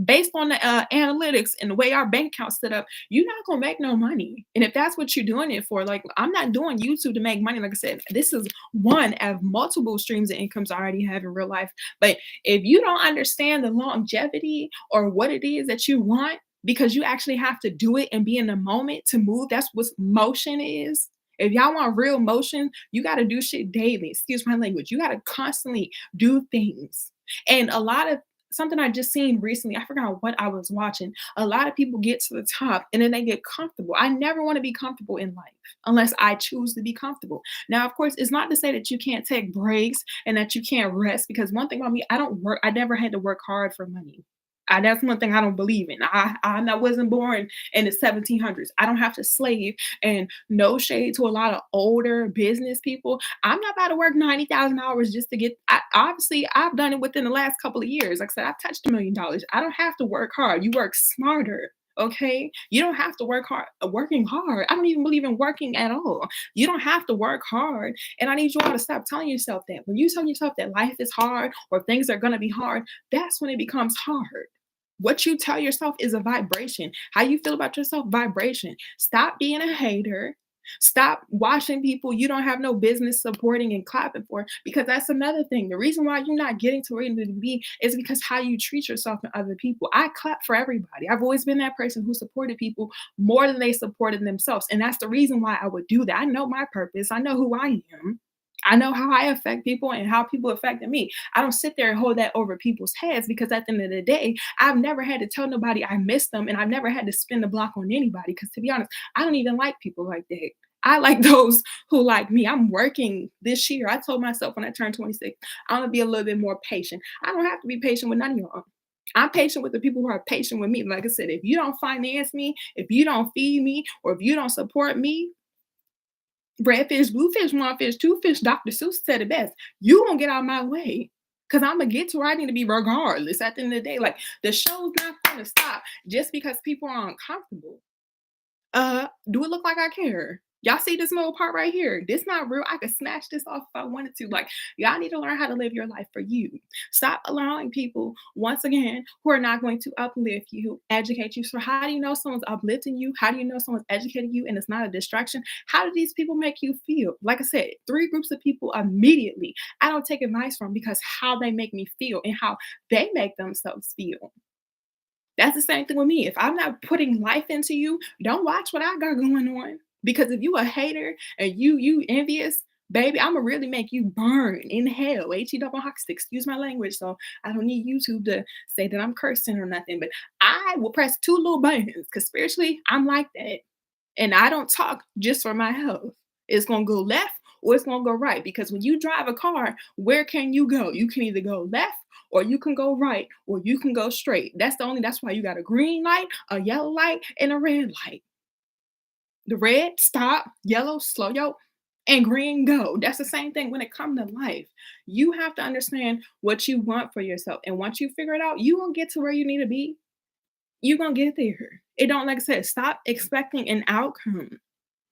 based on the analytics and the way our bank account's set up, you're not gonna make no money. And if that's what you're doing it for, like I'm not doing YouTube to make money. Like I said, this is one of multiple streams of incomes I already have in real life. But if you don't understand the longevity or what it is that you want, because you actually have to do it and be in the moment to move, that's what motion is. If y'all want real motion, you got to do shit daily. Excuse my language. You got to constantly do things. And a lot of something I just seen recently, I forgot what I was watching. A lot of people get to the top and then they get comfortable. I never want to be comfortable in life unless I choose to be comfortable. Now, of course, it's not to say that you can't take breaks and that you can't rest because one thing about me, I don't work, I never had to work hard for money. That's one thing I don't believe in. I wasn't born in the 1700s. I don't have to slave. And no shade to a lot of older business people. I'm not about to work 90,000 hours just to get. Obviously, I've done it within the last couple of years. Like I said, I've touched $1 million. I don't have to work hard. You work smarter. Okay, you don't have to work hard. Working hard. I don't even believe in working at all. You don't have to work hard. And I need you all to stop telling yourself that. When you tell yourself that life is hard or things are gonna be hard, that's when it becomes hard. What you tell yourself is a vibration. How you feel about yourself, vibration. Stop being a hater. Stop watching people you don't have no business supporting and clapping for because that's another thing. The reason why you're not getting to where you need to be is because how you treat yourself and other people. I clap for everybody. I've always been that person who supported people more than they supported themselves. And that's the reason why I would do that. I know my purpose. I know who I am. I know how I affect people and how people affected me. I don't sit there and hold that over people's heads because at the end of the day, I've never had to tell nobody I miss them and I've never had to spin the block on anybody. Because to be honest, I don't even like people like that. I like those who like me. I'm working this year. I told myself when I turned 26, I'm gonna be a little bit more patient. I don't have to be patient with none of y'all. I'm patient with the people who are patient with me. Like I said, if you don't finance me, if you don't feed me, or if you don't support me, red fish, blue fish, one fish, two fish. Dr. Seuss said it best. You gonna get out of my way. Cause I'm gonna get to where I need to be regardless. At the end of the day, like the show's not gonna stop just because people are uncomfortable. Do it look like I care? Y'all see this little part right here? This not real. I could smash this off if I wanted to. Like, y'all need to learn how to live your life for you. Stop allowing people, once again, who are not going to uplift you, educate you. So, how do you know someone's uplifting you? How do you know someone's educating you and it's not a distraction? How do these people make you feel? Like I said, three groups of people immediately I don't take advice from because how they make me feel and how they make themselves feel. That's the same thing with me. If I'm not putting life into you, don't watch what I got going on. Because if you a hater and you envious, baby, I'ma really make you burn in hell. He double hockey stick. Excuse my language. So I don't need YouTube to say that I'm cursing or nothing. But I will press two little buttons because spiritually I'm like that. And I don't talk just for my health. It's gonna go left or it's gonna go right. Because when you drive a car, where can you go? You can either go left or you can go right or you can go straight. That's why you got a green light, a yellow light, and a red light. The red, stop, yellow, slow yo, and green, go. That's the same thing when it comes to life. You have to understand what you want for yourself. And once you figure it out, you gonna get to where you need to be. You're gonna get there. It don't, like I said, stop expecting an outcome.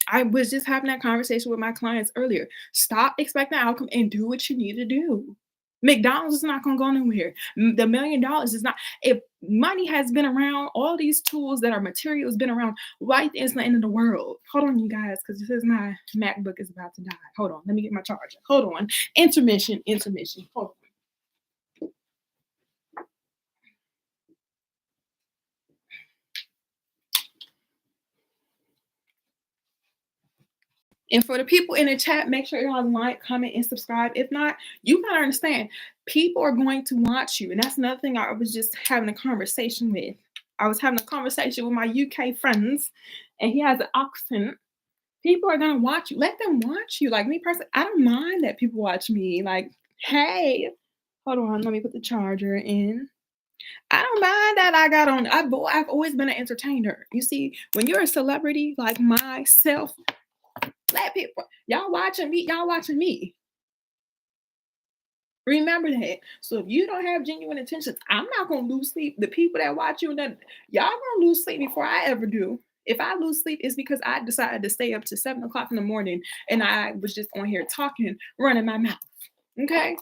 I was just having that conversation with my clients earlier. Stop expecting an outcome and do what you need to do. McDonald's is not gonna go nowhere. The $1,000,000 is not. If money has been around, all these tools that are materials been around, why is the end of the world? Hold on, you guys, because this is my MacBook is about to die. Hold on, let me get my charger. Hold on. Intermission, intermission. Hold on. And for the people in the chat, make sure y'all like, comment, and subscribe. If not, you gotta understand, people are going to watch you. And that's another thing I was just having a conversation with. I was having a conversation with my UK friends, and he has an accent. People are gonna watch you. Let them watch you. Like me personally, I don't mind that people watch me. Like, hey, hold on, let me put the charger in. I don't mind that I got on. I've always been an entertainer. You see, when you're a celebrity like myself, let people y'all watching me, y'all watching me. Remember that. So if you don't have genuine intentions, I'm not gonna lose sleep. The people that watch you and that y'all gonna lose sleep before I ever do. If I lose sleep, it's because I decided to stay up to 7 o'clock in the morning and I was just on here talking, running my mouth. Okay.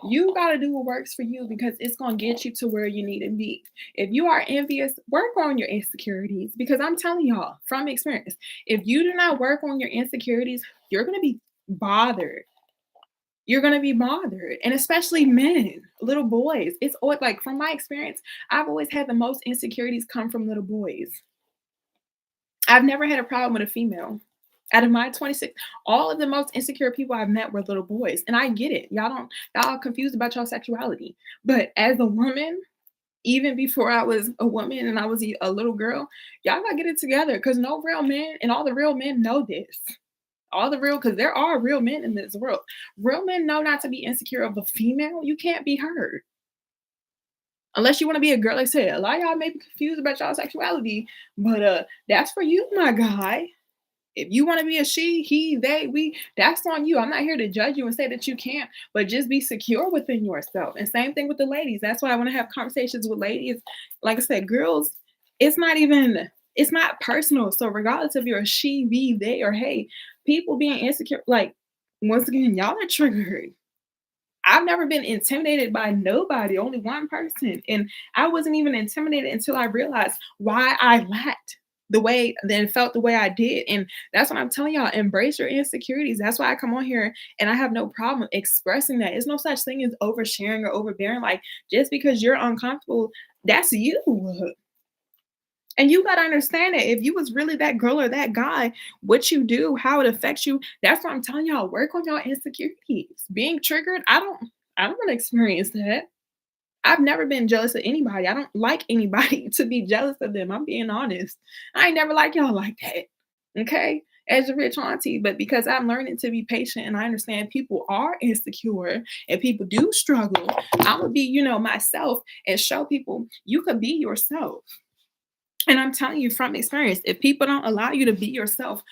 You got to do what works for you because it's going to get you to where you need to be. If you are envious, work on your insecurities because I'm telling y'all from experience, if you do not work on your insecurities, you're going to be bothered. You're going to be bothered. And especially men, little boys. It's like from my experience, I've always had the most insecurities come from little boys. I've never had a problem with a female. Out of my 26, all of the most insecure people I've met were little boys. And I get it. Y'all confused about y'all sexuality. But as a woman, even before I was a woman and I was a little girl, y'all gotta get it together because no real men and all the real men know this. All the real, because there are real men in this world. Real men know not to be insecure of a female. You can't be hurt. Unless you want to be a girl, like I said, a lot of y'all may be confused about y'all sexuality, but that's for you, my guy. If you want to be a she, he, they, we, that's on you. I'm not here to judge you and say that you can't, but just be secure within yourself. And same thing with the ladies. That's why I want to have conversations with ladies. Like I said, girls, it's not personal. So regardless if you're a she, we, they, or hey, people being insecure, like once again, y'all are triggered. I've never been intimidated by nobody, only one person. And I wasn't even intimidated until I realized why I lacked the way, then felt the way I did. And that's what I'm telling y'all, embrace your insecurities. That's why I come on here and I have no problem expressing that. There's no such thing as oversharing or overbearing. Like just because you're uncomfortable, that's you. And you gotta understand that if you was really that girl or that guy, what you do, how it affects you, that's what I'm telling y'all. Work on y'all insecurities. Being triggered, I don't want to experience that. I've never been jealous of anybody. I don't like anybody to be jealous of them. I'm being honest. I ain't never like y'all like that. Okay? As a rich auntie, but because I'm learning to be patient and I understand people are insecure and people do struggle, I'm gonna be, myself and show people you can be yourself. And I'm telling you from experience, if people don't allow you to be yourself,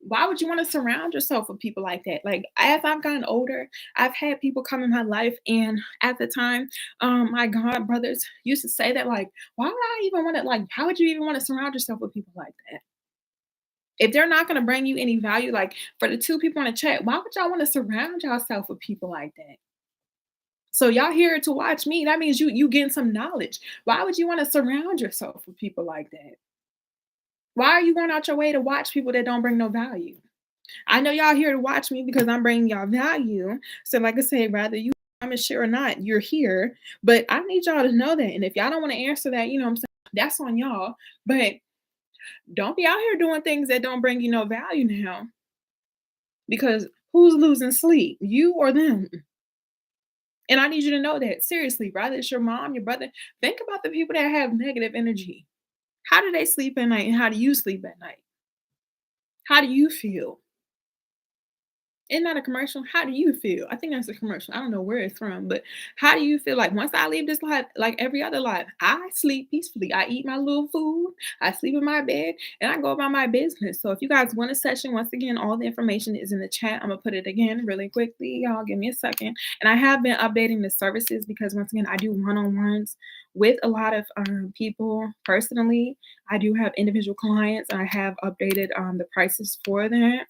why would you want to surround yourself with people like that? Like as I've gotten older, I've had people come in my life, and at the time, my god brothers used to say that, like, why would I even want to, like, how would you even want to surround yourself with people like that? If they're not going to bring you any value, like for the two people in the chat, why would y'all want to surround yourself with people like that? So y'all here to watch me. That means you getting some knowledge. Why would you want to surround yourself with people like that? Why are you going out your way to watch people that don't bring no value? I know y'all here to watch me because I'm bringing y'all value. So, like I said, whether you comment, share or not, you're here. But I need y'all to know that. And if y'all don't want to answer that, you know what I'm saying? That's on y'all. But Don't be out here doing things that don't bring you no value now, because who's losing sleep, you or them? And I need you to know that seriously, whether it's your mom, your brother, think about the people that have negative energy. How do they sleep at night and how do you sleep at night? How do you feel? Isn't that a commercial? How do you feel? I think that's a commercial. I don't know where it's from, but how do you feel like once I leave this life, like every other life, I sleep peacefully. I eat my little food, I sleep in my bed, and I go about my business. So if you guys want a session, once again, all the information is in the chat. I'm gonna put it again really quickly. Y'all give me a second. And I have been updating the services because once again, I do one-on-ones with a lot of people personally. I do have individual clients and I have updated the prices for that.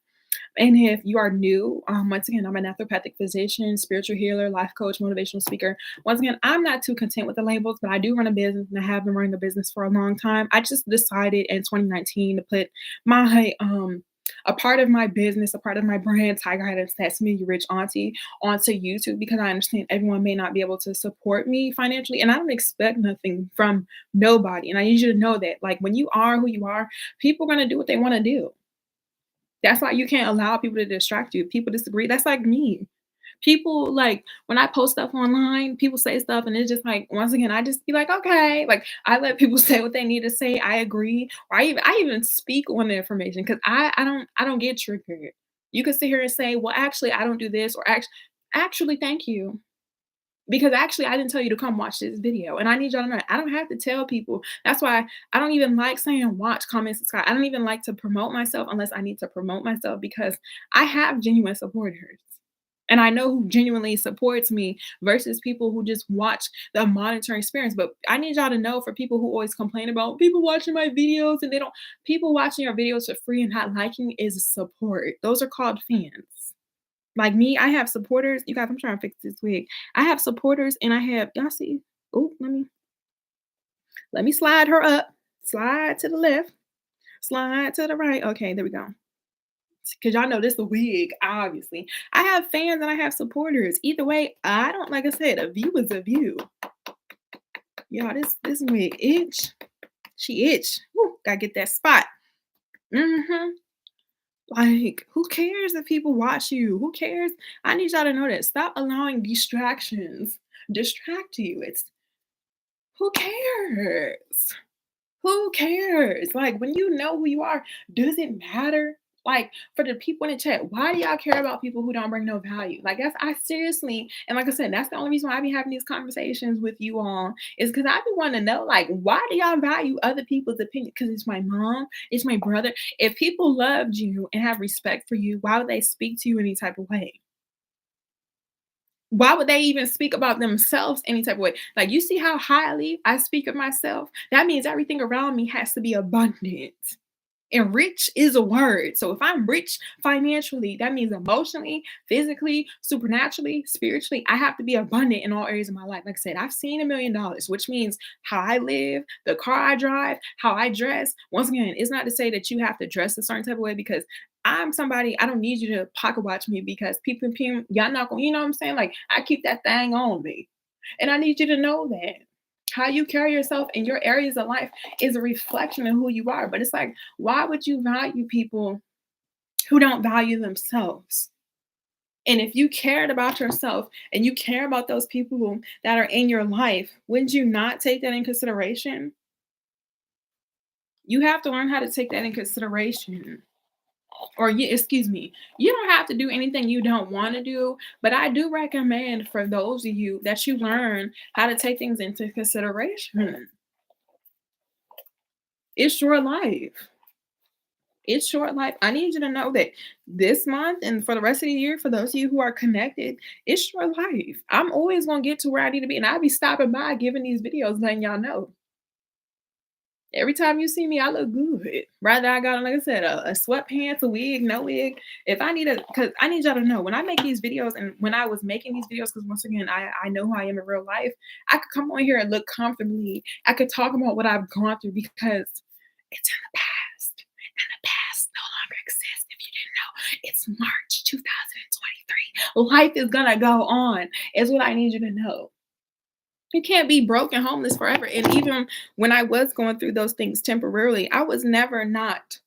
And if you are new, once again, I'm a naturopathic physician, spiritual healer, life coach, motivational speaker. Once again, I'm not too content with the labels, but I do run a business and I have been running a business for a long time. I just decided in 2019 to put my a part of my business, a part of my brand, Tiger Head and That's Me, Your Rich Auntie, onto YouTube because I understand everyone may not be able to support me financially, and I don't expect nothing from nobody. And I need you to know that, like, when you are who you are, people are gonna do what they want to do. That's why you can't allow people to distract you. People disagree. That's like me. People like when I post stuff online, people say stuff, and it's just like once again, I just be like, okay, like I let people say what they need to say. I agree, or I even speak on the information because I don't get triggered. You could sit here and say, well, actually, I don't do this, or actually, thank you. Because actually, I didn't tell you to come watch this video, and I need y'all to know I don't have to tell people. That's why I don't even like saying watch, comment, subscribe. I don't even like to promote myself unless I need to promote myself because I have genuine supporters. And I know who genuinely supports me versus people who just watch the monitoring experience. But I need y'all to know for people who always complain about people watching my videos and they don't, people watching your videos for free and not liking is support. Those are called fans. Like me, I have supporters. You guys, I'm trying to fix this wig. I have supporters and I have y'all see. Oh, let me slide her up. Slide to the left. Slide to the right. Okay, there we go. Cause y'all know this the wig, obviously. I have fans and I have supporters. Either way, I don't like I said, a view is a view. Y'all, this wig itch. She itch. Woo, gotta get that spot. Mm-hmm. Like, who cares if people watch you? Who cares? I need y'all to know that. Stop allowing distractions distract you. It's who cares? Who cares? Like, when you know who you are, does it matter? Like, for the people in the chat, why do y'all care about people who don't bring no value? Like, that's I seriously, and like I said, that's the only reason why I be having these conversations with you all is because I be wanting to know, like, why do y'all value other people's opinion? Because it's my mom, it's my brother. If people loved you and have respect for you, why would they speak to you any type of way? Why would they even speak about themselves any type of way? Like, you see how highly I speak of myself? That means everything around me has to be abundant. And rich is a word. So if I'm rich financially, that means emotionally, physically, supernaturally, spiritually, I have to be abundant in all areas of my life. Like I said, I've seen $1 million, which means how I live, the car I drive, how I dress. Once again, it's not to say that you have to dress a certain type of way because I'm somebody, I don't need you to pocket watch me because people, y'all not gonna, you know what I'm saying? Like, I keep that thing on me. And I need you to know that. How you carry yourself in your areas of life is a reflection of who you are. But it's like, why would you value people who don't value themselves? And if you cared about yourself and you care about those people that are in your life, wouldn't you not take that in consideration? You have to learn how to take that in consideration. Or you, excuse me, you don't have to do anything you don't want to do, but I do recommend for those of you that you learn how to take things into consideration. It's your life. It's short life. I need you to know that this month and for the rest of the year, for those of you who are connected, it's short life. I'm always gonna get to where I need to be, and I'll be stopping by giving these videos, letting y'all know. Every time you see me, I look good. Rather, I got, like I said, a sweatpants, a wig, no wig. If I need a, because I need y'all to know when I make these videos, and when I was making these videos, because once again, I know who I am in real life. I could come on here and look comfortably. I could talk about what I've gone through because it's in the past. And the past no longer exists. If you didn't know, it's March 2023. Life is gonna go on, is what I need you to know. You can't be broke and homeless forever. And even when I was going through those things temporarily, I was never not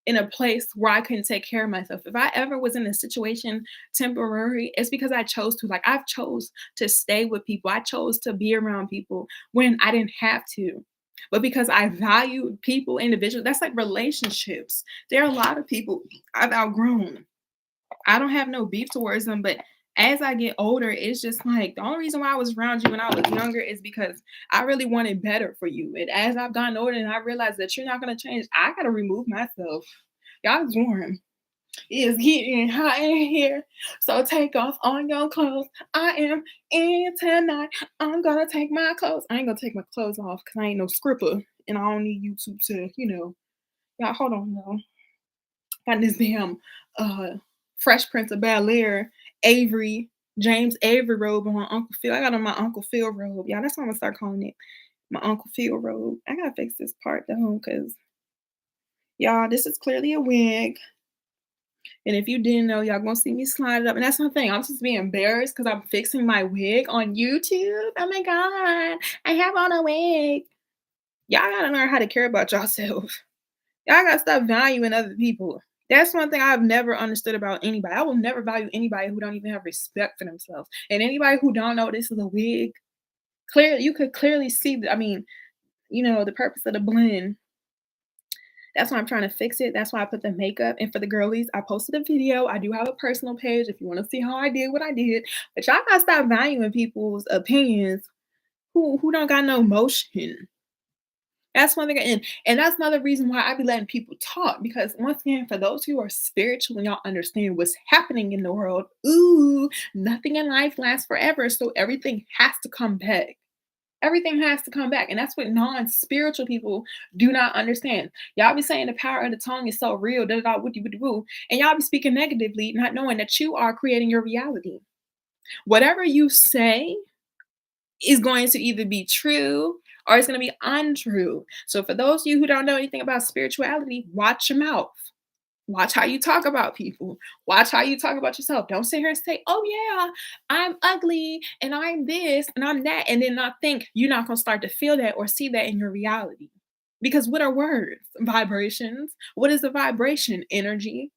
in a place where I couldn't take care of myself. If I ever was in a situation temporary, it's because I chose to. Like I've chose to stay with people. I chose to be around people when I didn't have to. But because I value people, individuals, that's like relationships. There are a lot of people I've outgrown. I don't have no beef towards them, but as I get older, it's just like the only reason why I was around you when I was younger is because I really wanted better for you. And as I've gotten older and I realized that you're not gonna change, I gotta remove myself. Y'all is warm. It's getting hot in here. So take off all your clothes. I am in tonight. I'm gonna take my clothes. I ain't gonna take my clothes off because I ain't no scripper. And I don't need YouTube to, y'all hold on, y'all. Got this damn uh Fresh Prince of Bel-Air, Avery, James Avery robe on Uncle Phil. I got on my Uncle Phil robe. Y'all, that's what I'm gonna start calling it. My Uncle Phil robe. I gotta fix this part though, because y'all, this is clearly a wig. And if you didn't know, y'all gonna see me slide it up. And that's one thing. I'm just being embarrassed because I'm fixing my wig on YouTube. Oh my god, I have on a wig. Y'all gotta learn how to care about yourself. Y'all gotta stop valuing other people. That's one thing I've never understood about anybody. I will never value anybody who don't even have respect for themselves. And anybody who don't know this is a wig, clearly you could clearly see. I mean, the purpose of the blend. That's why I'm trying to fix it. That's why I put the makeup. And for the girlies, I posted a video. I do have a personal page if you want to see how I did what I did. But y'all gotta stop valuing people's opinions who don't got no emotion. That's one thing, and that's another reason why I be letting people talk, because once again, for those who are spiritual and y'all understand what's happening in the world, ooh, nothing in life lasts forever, so everything has to come back. Everything has to come back, and that's what non-spiritual people do not understand. Y'all be saying the power of the tongue is so real, da da da, woody woody woo, and y'all be speaking negatively, not knowing that you are creating your reality. Whatever you say is going to either be true or it's going to be untrue. So, for those of you who don't know anything about spirituality, watch your mouth. Watch how you talk about people. Watch how you talk about yourself. Don't sit here and say, oh, yeah, I'm ugly and I'm this and I'm that. And then not think you're not going to start to feel that or see that in your reality. Because what are words? Vibrations. What is a vibration? Energy.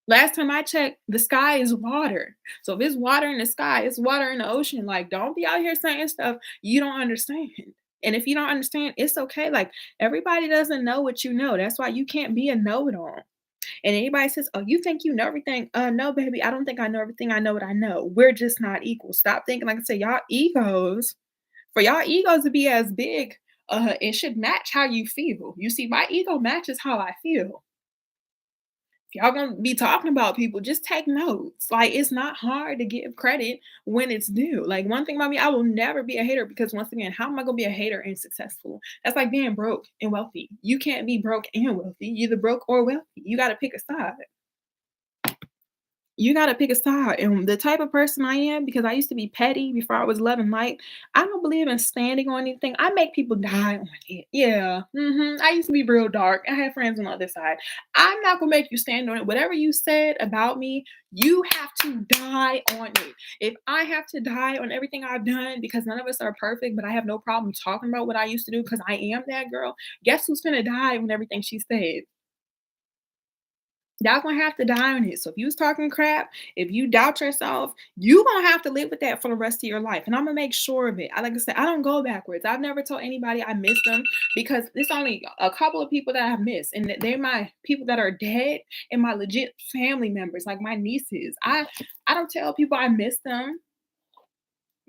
Last time I checked, the sky is water. So if it's water in the sky, it's water in the ocean. Like, don't be out here saying stuff you don't understand. And if you don't understand, it's okay. Like, everybody doesn't know what you know. That's why you can't be a know-it-all. And anybody says, "Oh, you think you know everything?" No, baby, I don't think I know everything. I know what I know. We're just not equal. Stop thinking, like I said, y'all egos. For y'all egos to be as big, it should match how you feel. You see, my ego matches how I feel. If y'all gonna be talking about people, just take notes. Like, it's not hard to give credit when it's due. Like, one thing about me, I will never be a hater because once again, how am I gonna be a hater and successful? That's like being broke and wealthy. You can't be broke and wealthy. You're either broke or wealthy. You gotta pick a side. You gotta pick a side, and the type of person I am, because I used to be petty before I was loving light, I don't believe in standing on anything. I make people die on it. Yeah, I used to be real dark. I had friends on the other side. I'm not gonna make you stand on it. Whatever you said about me, you have to die on it. If I have to die on everything I've done, because none of us are perfect, but I have no problem talking about what I used to do because I am that girl, guess who's gonna die on everything she said? Y'all gonna have to die on it. So if you was talking crap, if you doubt yourself, you gonna have to live with that for the rest of your life. And I'm gonna make sure of it. I like I said, I don't go backwards. I've never told anybody I miss them because there's only a couple of people that I miss, and they're my people that are dead and my legit family members, like my nieces. I don't tell people I miss them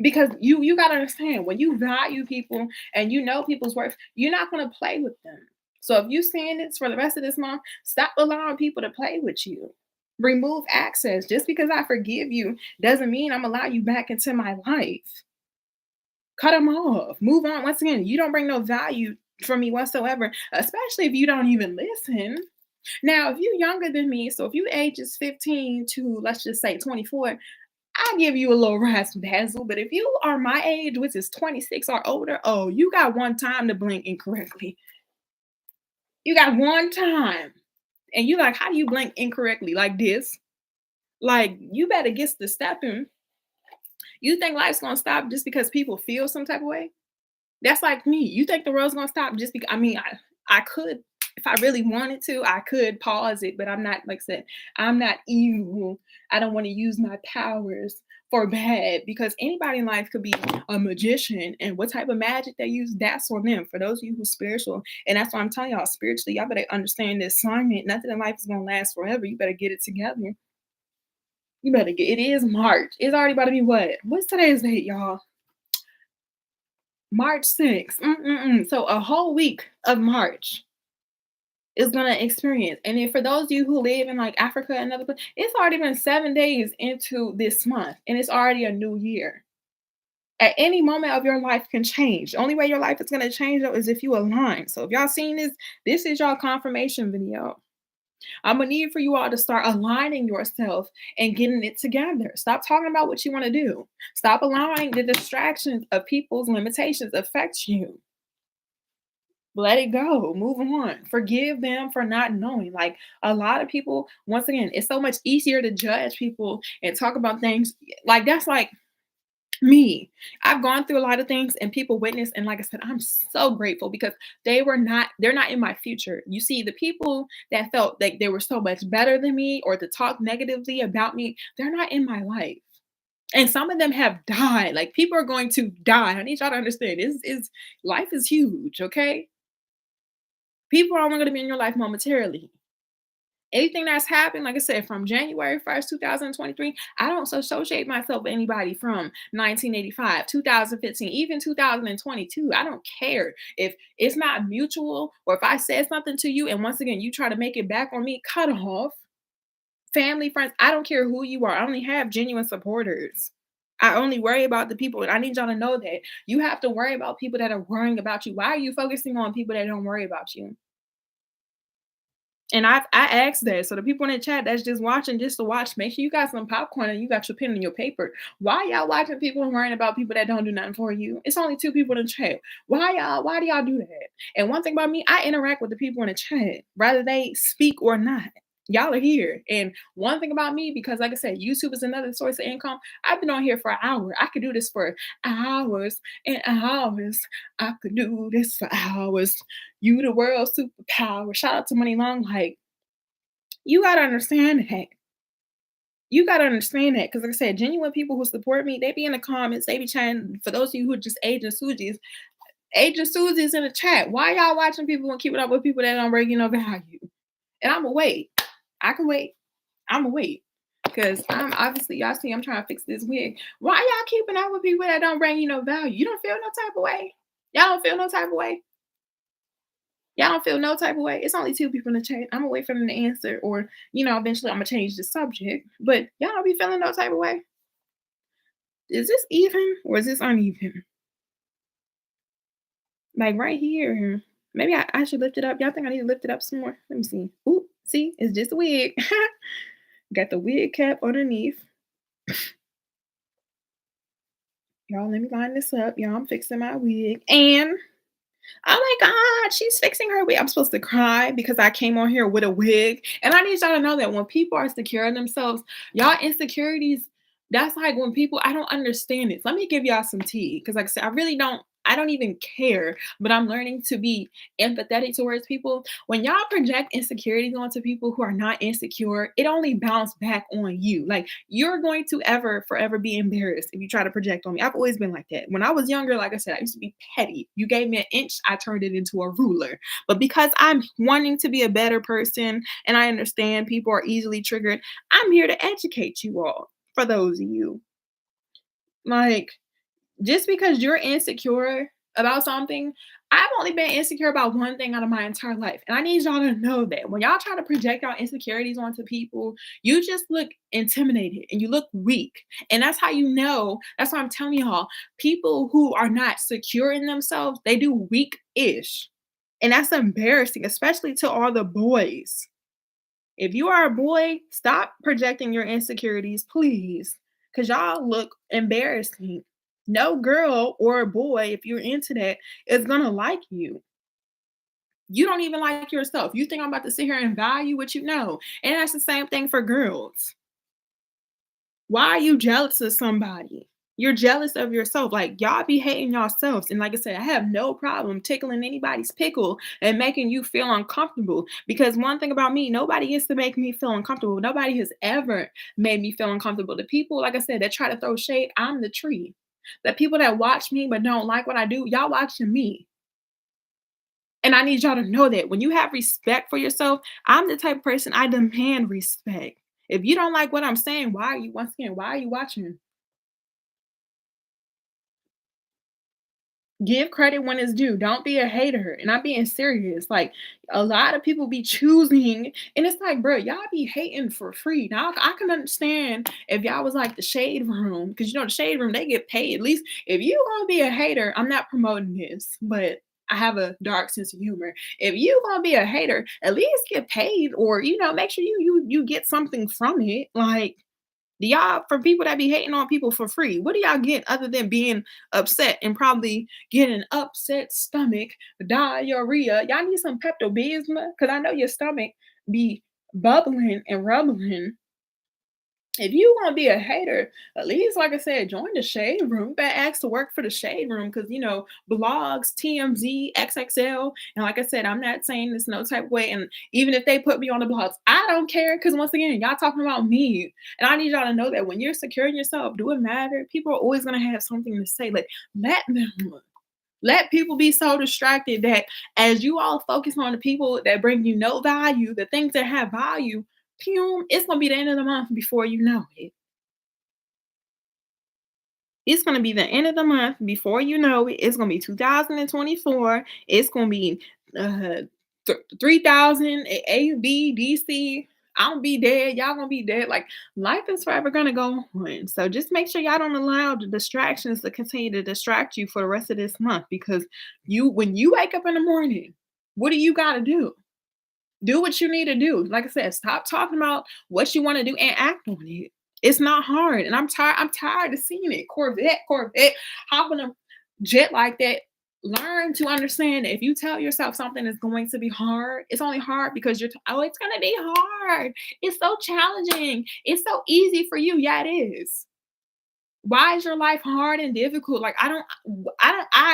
because you gotta understand when you value people and you know people's worth, you're not gonna play with them. So if you saying this for the rest of this month, stop allowing people to play with you. Remove access. Just because I forgive you doesn't mean I'm allowing you back into my life. Cut them off. Move on. Once again, you don't bring no value for me whatsoever, especially if you don't even listen. Now, if you're younger than me, so if you ages 15 to let's just say 24, I'll give you a little razzle dazzle. But if you are my age, which is 26 or older, oh, you got one time to blink incorrectly. You got one time. And you like, how do you blink incorrectly like this? Like, you better get to stepping. You think life's gonna stop just because people feel some type of way? That's like me. You think the world's gonna stop just because? I mean, I could, if I really wanted to, I could pause it, but I'm not. Like I said, I'm not evil. I don't want to use my powers for bad because anybody in life could be a magician, and what type of magic they use, that's on them. For those of you who's spiritual, and that's why I'm telling y'all, spiritually, y'all better understand the assignment. Nothing in life is gonna last forever. You better get it together. You better get. It is March. It's already about to be what? What's today's date, y'all? March 6th. So a whole week of March is gonna experience. And then for those of you who live in like Africa and other places, it's already been 7 days into this month, and it's already a new year. At any moment of your life can change. The only way your life is gonna change though is if you align. So if y'all seen this, this is y'all confirmation video. I'm gonna need for you all to start aligning yourself and getting it together. Stop talking about what you want to do. Stop allowing the distractions of people's limitations affect you. Let it go. Move on. Forgive them for not knowing. Like a lot of people, once again, it's so much easier to judge people and talk about things like that's like me. I've gone through a lot of things and people witness, and like I said, I'm so grateful because they're not in my future. You see, the people that felt like they were so much better than me or to talk negatively about me, they're not in my life. And some of them have died. Like people are going to die. I need y'all to understand this is life is huge, okay? People are only going to be in your life momentarily. Anything that's happened, like I said, from January 1st, 2023, I don't associate myself with anybody from 1985, 2015, even 2022. I don't care if it's not mutual or if I said something to you and once again you try to make it back on me, cut off. Family, friends, I don't care who you are. I only have genuine supporters. I only worry about the people, and I need y'all to know that you have to worry about people that are worrying about you. Why are you focusing on people that don't worry about you? And I asked that. So the people in the chat that's just watching just to watch, make sure you got some popcorn and you got your pen and your paper. Why y'all watching people and worrying about people that don't do nothing for you? It's only two people in the chat. Why do y'all do that? And one thing about me, I interact with the people in the chat, whether they speak or not. Y'all are here. And one thing about me, because like I said, YouTube is another source of income. I've been on here for an hour. I could do this for hours and hours. I could do this for hours. You the world superpower. Shout out to Money Long. Like, you gotta understand that. You gotta understand that. Cause like I said, genuine people who support me, they be in the comments, they be chatting. For those of you who are just Agent Susie's in the chat. Why y'all watching people and keeping up with people that don't bring you no value? And I'ma wait. I can wait. I'ma wait. Cause I'm obviously y'all see I'm trying to fix this wig. Why y'all keeping up with people that don't bring you no value? You don't feel no type of way. Y'all don't feel no type of way. Y'all don't feel no type of way. It's only two people in the chat. I'm gonna wait for them to answer, or eventually I'm gonna change the subject. But y'all don't be feeling no type of way. Is this even or is this uneven? Like right here. Maybe I should lift it up. Y'all think I need to lift it up some more? Let me see. Ooh, see, it's just a wig. Got the wig cap underneath. Y'all, let me line this up. Y'all, I'm fixing my wig. And oh my God, she's fixing her wig. I'm supposed to cry because I came on here with a wig. And I need y'all to know that when people are secure in themselves, y'all insecurities, that's like when people, I don't understand it. Let me give y'all some tea. Because like I said, I don't even care, but I'm learning to be empathetic towards people. When y'all project insecurities onto people who are not insecure, it only bounce back on you. Like you're going to ever forever be embarrassed if you try to project on me. I've always been like that. When I was younger, like I said, I used to be petty. You gave me an inch, I turned it into a ruler. But because I'm wanting to be a better person and I understand people are easily triggered, I'm here to educate you all. For those of you, like, just because you're insecure about something, I've only been insecure about one thing out of my entire life. And I need y'all to know that when y'all try to project our insecurities onto people, you just look intimidated and you look weak. And that's how you know. That's why I'm telling y'all, people who are not secure in themselves, they do weak-ish. And that's embarrassing, especially to all the boys. If you are a boy, stop projecting your insecurities, please. Because y'all look embarrassing. No girl or boy, if you're into that, is gonna like you. You don't even like yourself. You think I'm about to sit here and value what you know. And that's the same thing for girls. Why are you jealous of somebody? You're jealous of yourself. Like y'all be hating yourselves. And like I said, I have no problem tickling anybody's pickle and making you feel uncomfortable. Because one thing about me, nobody gets to make me feel uncomfortable. Nobody has ever made me feel uncomfortable. The people, like I said, that try to throw shade, I'm the tree. The people that watch me but don't like what I do, y'all watching me. And I need y'all to know that when you have respect for yourself, I'm the type of person I demand respect. If you don't like what I'm saying, why are you once again, why are you watching? Give credit when it's due. Don't be a hater. And I'm being serious. Like a lot of people be choosing, and it's like, bro, y'all be hating for free. Now I can understand if y'all was like the shade room, because the shade room they get paid. At least if you gonna be a hater, I'm not promoting this, but I have a dark sense of humor. If you gonna be a hater, at least get paid, or make sure you get something from it. Like do y'all for people that be hating on people for free, what do y'all get other than being upset and probably getting an upset stomach, diarrhea? Y'all need some Pepto-Bismol because I know your stomach be bubbling and rumbling. If you want to be a hater, at least, like I said, join the shade room. But ask to work for the shade room because blogs, TMZ, XXL, and like I said, I'm not saying this no type of way. And even if they put me on the blogs, I don't care because once again, y'all talking about me, and I need y'all to know that when you're securing yourself, do it matter? People are always gonna have something to say. Like let them. Let people be so distracted that as you all focus on the people that bring you no value, the things that have value, it's gonna be the end of the month before you know it. It's gonna be the end of the month before you know it. It's gonna be 2024. It's gonna be uh 3,000 A, B, D, C. I'm gonna be dead. Y'all gonna be dead. Like life is forever gonna go on. So just make sure y'all don't allow the distractions to continue to distract you for the rest of this month because when you wake up in the morning, what do you gotta do? Do what you need to do. Like I said, stop talking about what you want to do and act on it. It's not hard. And I'm tired. I'm tired of seeing it. Corvette, hop on a jet like that. Learn to understand that if you tell yourself something is going to be hard, it's only hard because oh, it's gonna be hard. It's so challenging. It's so easy for you. Yeah, it is. Why is your life hard and difficult? Like I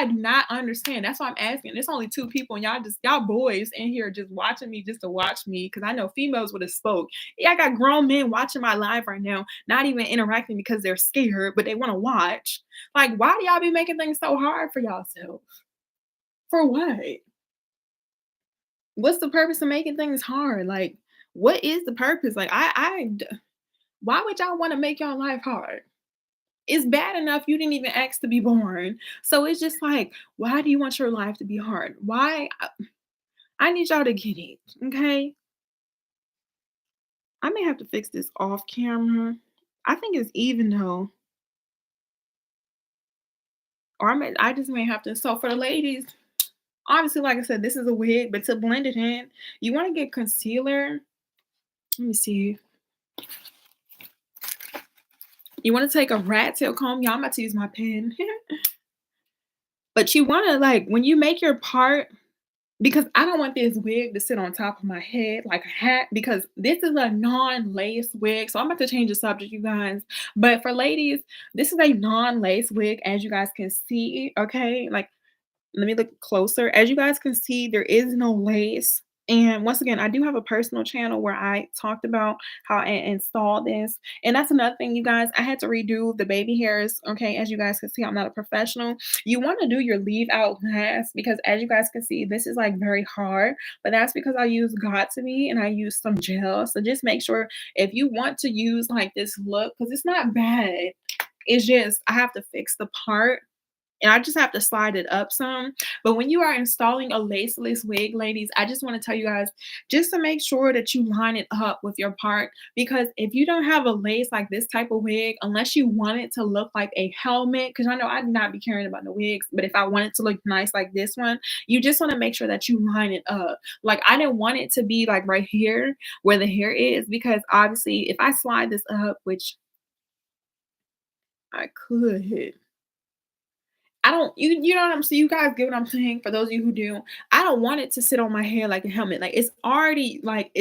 do not understand. That's why I'm asking. There's only two people, and y'all boys in here just watching me just to watch me. Cause I know females would have spoke. Yeah, I got grown men watching my live right now, not even interacting because they're scared, but they want to watch. Like, why do y'all be making things so hard for yourself? For what? What's the purpose of making things hard? Like, what is the purpose? Like, why would y'all want to make y'all life hard? It's bad enough you didn't even ask to be born. So it's just like, why do you want your life to be hard? Why? I need y'all to get it, okay? I may have to fix this off camera. I think it's even though, or I just may have to. So for the ladies, obviously, like I said, this is a wig, but to blend it in, you want to get concealer. Let me see. You want to take a rat tail comb. Y'all, I'm about to use my pen. But you want to like when you make your part. Because I don't want this wig to sit on top of my head like a hat because this is a non-lace wig. So I'm about to change the subject, you guys. But for ladies, this is a non-lace wig, as you guys can see. Okay, like let me look closer. As you guys can see, there is no lace. And once again, I do have a personal channel where I talked about how I installed this. And that's another thing, you guys. I had to redo the baby hairs. Okay, as you guys can see, I'm not a professional. You want to do your leave out last because as you guys can see, this is like very hard. But that's because I use Got to Be and I use some gel. So just make sure if you want to use like this look, because it's not bad. It's just I have to fix the part and I just have to slide it up some. But when you are installing a laceless wig, ladies, I just want to tell you guys just to make sure that you line it up with your part. Because if you don't have a lace like this type of wig, unless you want it to look like a helmet, because I know I'd not be caring about the wigs, but if I want it to look nice like this one, you just want to make sure that you line it up. Like I didn't want it to be like right here where the hair is, because obviously if I slide this up, which I could. I don't you know what I'm saying? You guys get what I'm saying? For those of you who do, I don't want it to sit on my hair like a helmet. Like it's already like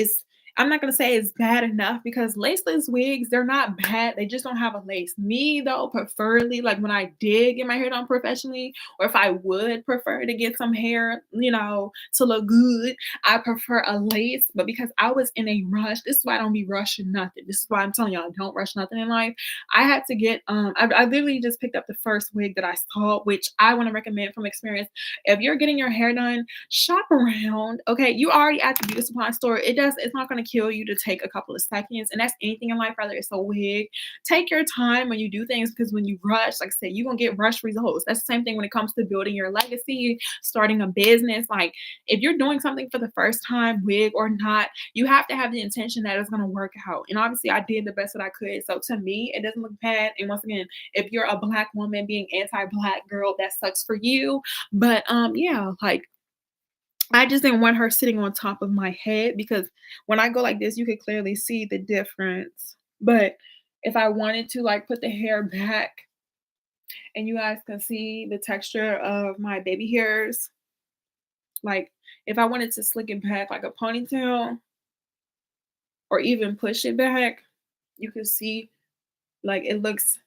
I'm not gonna say it's bad enough because laceless wigs, they're not bad. They just don't have a lace. Me though, preferably, like when I did get my hair done professionally, or if I would prefer to get some hair, to look good, I prefer a lace. But because I was in a rush, this is why I don't be rushing nothing. This is why I'm telling y'all, don't rush nothing in life. I had to get I literally just picked up the first wig that I saw, which I want to recommend from experience. If you're getting your hair done, shop around. Okay, you already at the beauty supply store. It's not going to kill you to take a couple of seconds, and that's anything in life, whether it's a wig. Take your time when you do things, because when you rush, like I said, you're gonna get rush results. That's the same thing when it comes to building your legacy, starting a business. Like, if you're doing something for the first time, wig or not, you have to have the intention that it's gonna work out. And obviously I did the best that I could. So to me, it doesn't look bad. And once again, if you're a black woman being anti-black, girl, that sucks for you. But yeah, like, I just didn't want her sitting on top of my head, because when I go like this, you could clearly see the difference. But if I wanted to like put the hair back, and you guys can see the texture of my baby hairs, like if I wanted to slick it back like a ponytail or even push it back, you can see like it looks,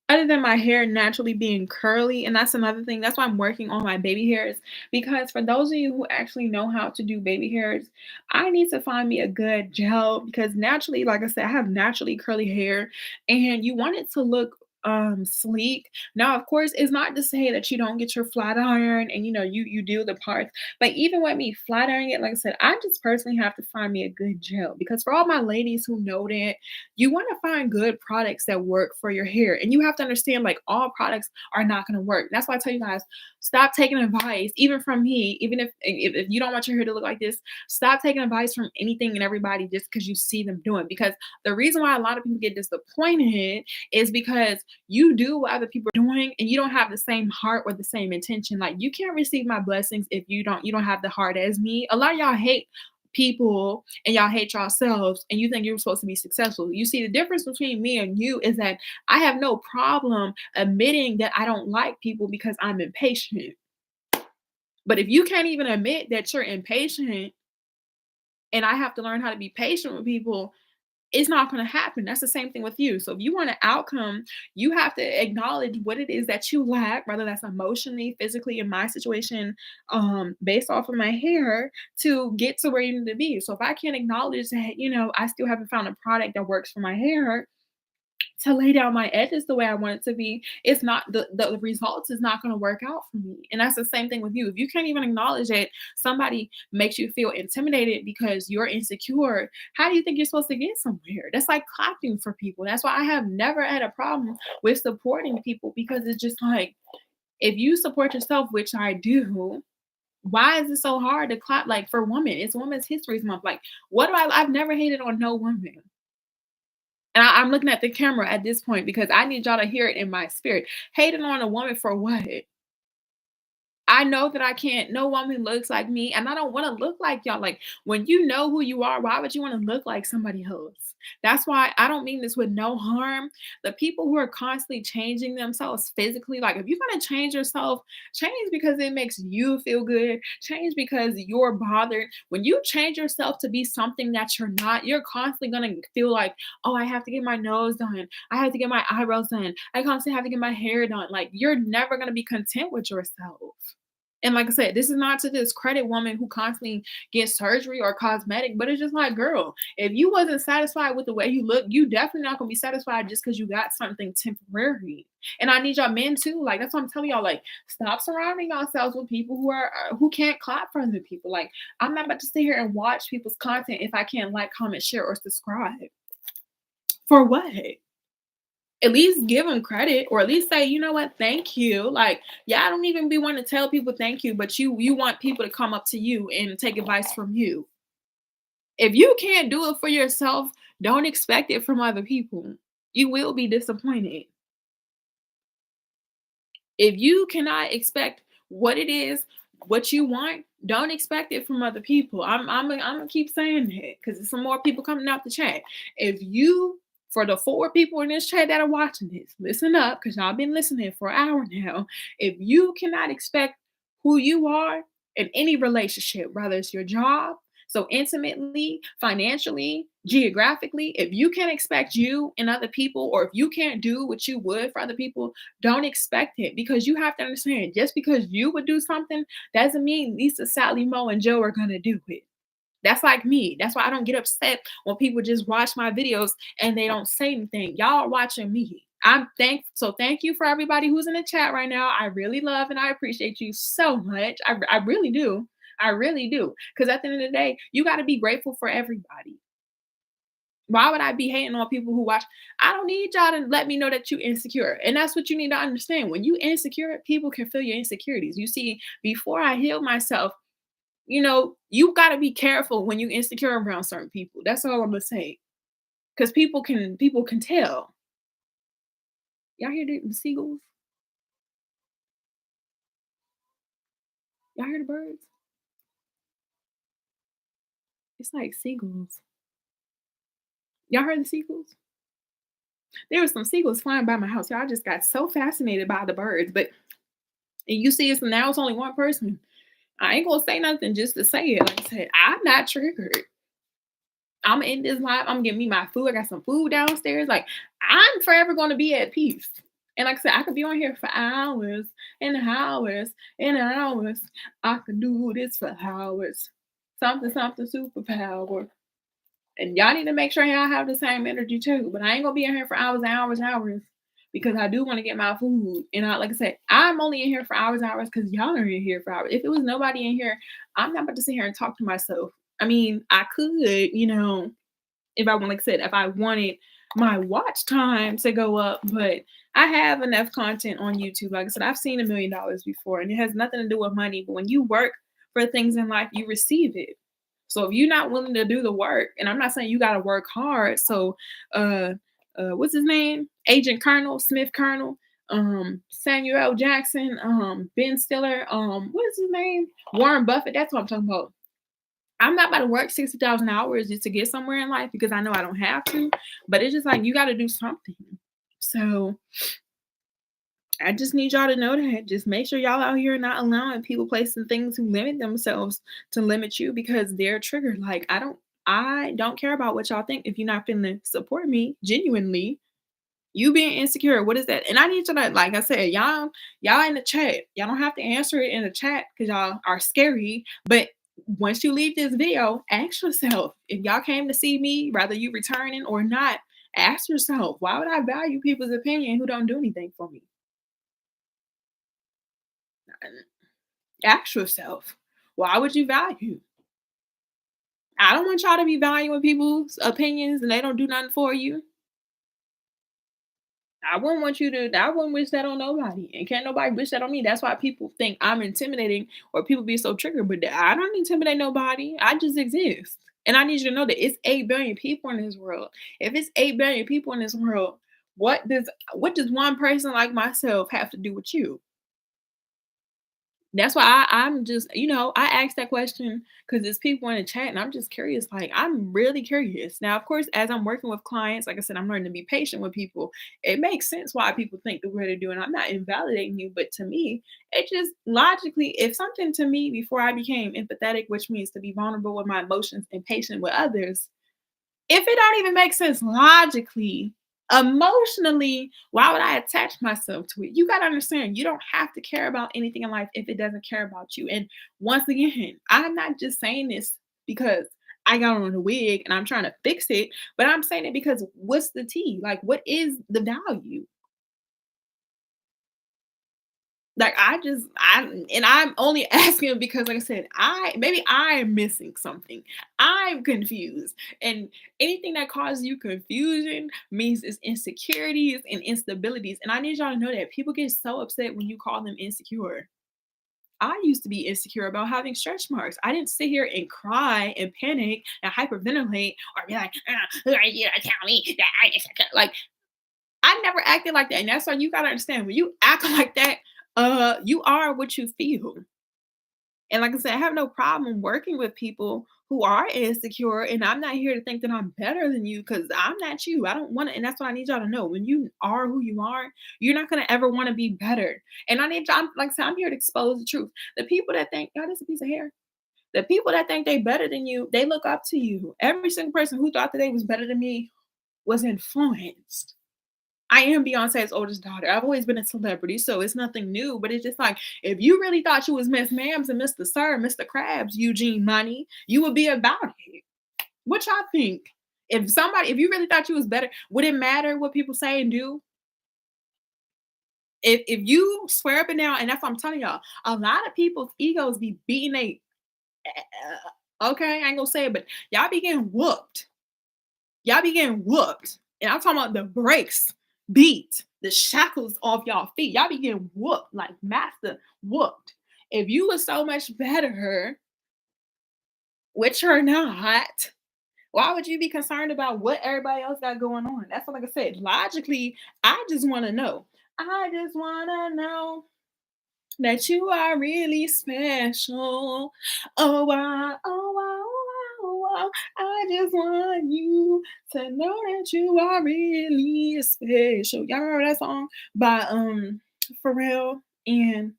other than my hair naturally being curly, and that's another thing. That's why I'm working on my baby hairs. Because for those of you who actually know how to do baby hairs, I need to find me a good gel, because naturally, like I said, I have naturally curly hair, and you want it to look sleek. Now, of course, it's not to say that you don't get your flat iron and you do the parts. But even with me flat ironing it, like I said, I just personally have to find me a good gel, because for all my ladies who know that, you want to find good products that work for your hair. And you have to understand, like, all products are not going to work. That's why I tell you guys, stop taking advice, even from me. Even if you don't want your hair to look like this, stop taking advice from anything and everybody just because you see them doing. Because the reason why a lot of people get disappointed is because you do what other people are doing, and you don't have the same heart or the same intention. Like, you can't receive my blessings if you don't have the heart as me. A lot of y'all hate people, and y'all hate yourselves, and you think you're supposed to be successful. You see, the difference between me and you is that I have no problem admitting that I don't like people because I'm impatient. But if you can't even admit that you're impatient, and I have to learn how to be patient with people, it's not going to happen. That's the same thing with you. So if you want an outcome, you have to acknowledge what it is that you lack, whether that's emotionally, physically, in my situation, based off of my hair, to get to where you need to be. So if I can't acknowledge that, I still haven't found a product that works for my hair to lay down my edges the way I want it to be, it's not the results is not going to work out for me. And that's the same thing with you. If you can't even acknowledge that somebody makes you feel intimidated because you're insecure, how do you think you're supposed to get somewhere? That's like clapping for people. That's why I have never had a problem with supporting people, because it's just like, if you support yourself, which I do, why is it so hard to clap like for women? It's Women's History Month. Like, what do I've never hated on no woman. And I'm looking at the camera at this point because I need y'all to hear it in my spirit. Hating on a woman for what? I know that I can't, no woman looks like me, and I don't want to look like y'all. Like, when you know who you are, why would you want to look like somebody else? That's why I don't mean this with no harm. The people who are constantly changing themselves physically, like, if you're going to change yourself, change because it makes you feel good, change because you're bothered. When you change yourself to be something that you're not, you're constantly going to feel like, oh, I have to get my nose done. I have to get my eyebrows done. I constantly have to get my hair done. Like, you're never going to be content with yourself. And like I said, this is not to discredit women who constantly get surgery or cosmetic, but it's just like, girl, if you wasn't satisfied with the way you look, you definitely not gonna be satisfied just because you got something temporary. And I need y'all men too. Like, that's what I'm telling y'all. Like, stop surrounding yourselves with people who can't clap for other people. Like, I'm not about to sit here and watch people's content if I can't like, comment, share, or subscribe. For what? At least give them credit, or at least say, you know what, thank you. Like, yeah, I don't even be wanting to tell people thank you, but you want people to come up to you and take advice from you. If you can't do it for yourself, don't expect it from other people. You will be disappointed. If you cannot expect what it is, what you want, don't expect it from other people. I'm gonna keep saying that because there's some more people coming out the chat. If you, for the 4 people in this chat that are watching this, listen up, because y'all been listening for an hour now. If you cannot expect who you are in any relationship, whether it's your job, So intimately, financially, geographically, if you can't expect you and other people, or if you can't do what you would for other people, don't expect it, because you have to understand, just because you would do something doesn't mean Lisa, Sally, Mo, and Joe are gonna do it. That's like me. That's why I don't get upset when people just watch my videos and they don't say anything. Y'all are watching me. Thank you for everybody who's in the chat right now. I really love and I appreciate you so much. I really do. I really do. Because at the end of the day, you got to be grateful for everybody. Why would I be hating on people who watch? I don't need y'all to let me know that you insecure. And that's what you need to understand. When you insecure, people can feel your insecurities. You see, before I healed myself, you got to be careful when you insecure around certain people. That's all I'm gonna say. Because people can tell. Y'all hear the seagulls? Y'all hear the birds? It's like seagulls. Y'all heard the seagulls? There was some seagulls flying by my house. Y'all just got so fascinated by the birds. But and you see, it's only one person. I ain't gonna say nothing just to say it. Like I said, I'm not triggered. I'm in this life. I'm getting me my food. I got some food downstairs. Like, I'm forever going to be at peace. And like I said, I could be on here for hours and hours and hours. I could do this for hours. Something, something superpower. And y'all need to make sure y'all have the same energy too. But I ain't gonna be in here for hours and hours and hours, because I do want to get my food. And like I said, I'm only in here for hours and hours because y'all are in here for hours. If it was nobody in here, I'm not about to sit here and talk to myself. I mean, I could, if I want, like I said, if I wanted my watch time to go up, but I have enough content on YouTube. Like I said, I've seen $1 million before, and it has nothing to do with money. But when you work for things in life, you receive it. So if you're not willing to do the work, and I'm not saying you got to work hard. So, uh, what's his name? Agent Colonel Smith Colonel, Samuel L. Jackson, Ben Stiller, what is his name? Warren Buffett. That's what I'm talking about. I'm not about to work 60,000 hours just to get somewhere in life, because I know I don't have to. But it's just like you got to do something. So I just need y'all to know that. Just make sure y'all out here not allowing people, placing things who limit themselves to limit you because they're triggered. Like, I don't care about what y'all think if you're not finna support me genuinely. You being insecure, what is that? And I need to know, like I said, y'all in the chat. Y'all don't have to answer it in the chat because y'all are scary. But once you leave this video, ask yourself, if y'all came to see me, whether you returning or not, ask yourself, why would I value people's opinion who don't do anything for me? Ask yourself, why would you value? I don't want y'all to be valuing people's opinions and they don't do nothing for you. I wouldn't wish that on nobody. And can't nobody wish that on me. That's why people think I'm intimidating, or people be so triggered. But I don't intimidate nobody. I just exist. And I need you to know that it's 8 billion people in this world. If it's 8 billion people in this world, what does one person like myself have to do with you? That's why I'm just, I asked that question because there's people in the chat and I'm just curious. Like, I'm really curious. Now, of course, as I'm working with clients, like I said, I'm learning to be patient with people. It makes sense why people think the way they do. And I'm not invalidating you, but to me, it just logically, if something to me before I became empathetic, which means to be vulnerable with my emotions and patient with others, if it don't even make sense logically, emotionally, why would I attach myself to it? You got to understand, you don't have to care about anything in life if it doesn't care about you. And once again, I'm not just saying this because I got on a wig and I'm trying to fix it, but I'm saying it because what's the tea? Like, what is the value? Like, I'm only asking because, like I said, maybe I'm missing something. I'm confused. And anything that causes you confusion means it's insecurities and instabilities. And I need y'all to know that people get so upset when you call them insecure. I used to be insecure about having stretch marks. I didn't sit here and cry and panic and hyperventilate or be like, who are you to tell me that I just like I never acted like that. And that's why you gotta understand, when you act like that, you are what you feel. And like I said, I have no problem working with people who are insecure. And I'm not here to think that I'm better than you, because I'm not you. I don't want to. And that's what I need y'all to know. When you are who you are, you're not going to ever want to be better. And I need y'all, like I said, I'm here to expose the truth. The people that think, y'all, this is a piece of hair. The people that think they better than you, they look up to you. Every single person who thought that they was better than me was influenced. I am Beyonce's oldest daughter. I've always been a celebrity, so it's nothing new. But it's just like if you really thought you was Miss Ma'ams and Mr. Sir, Mr. Krabs, Eugene Money, you would be about it. What y'all think? If you really thought you was better, would it matter what people say and do? If you swear up and down, and that's what I'm telling y'all, a lot of people's egos be beating they okay, I ain't gonna say it, but y'all be getting whooped. Y'all be getting whooped. And I'm talking about the brakes beat, the shackles off y'all feet. Y'all be getting whooped, like master whooped. If you was so much better, which you're not, why would you be concerned about what everybody else got going on? That's what, like I said, logically, I just want to know. I just want to know that you are really special. Oh, wow, oh, wow, oh, wow. I just want you to know that you are really special. Y'all remember that song by Pharrell and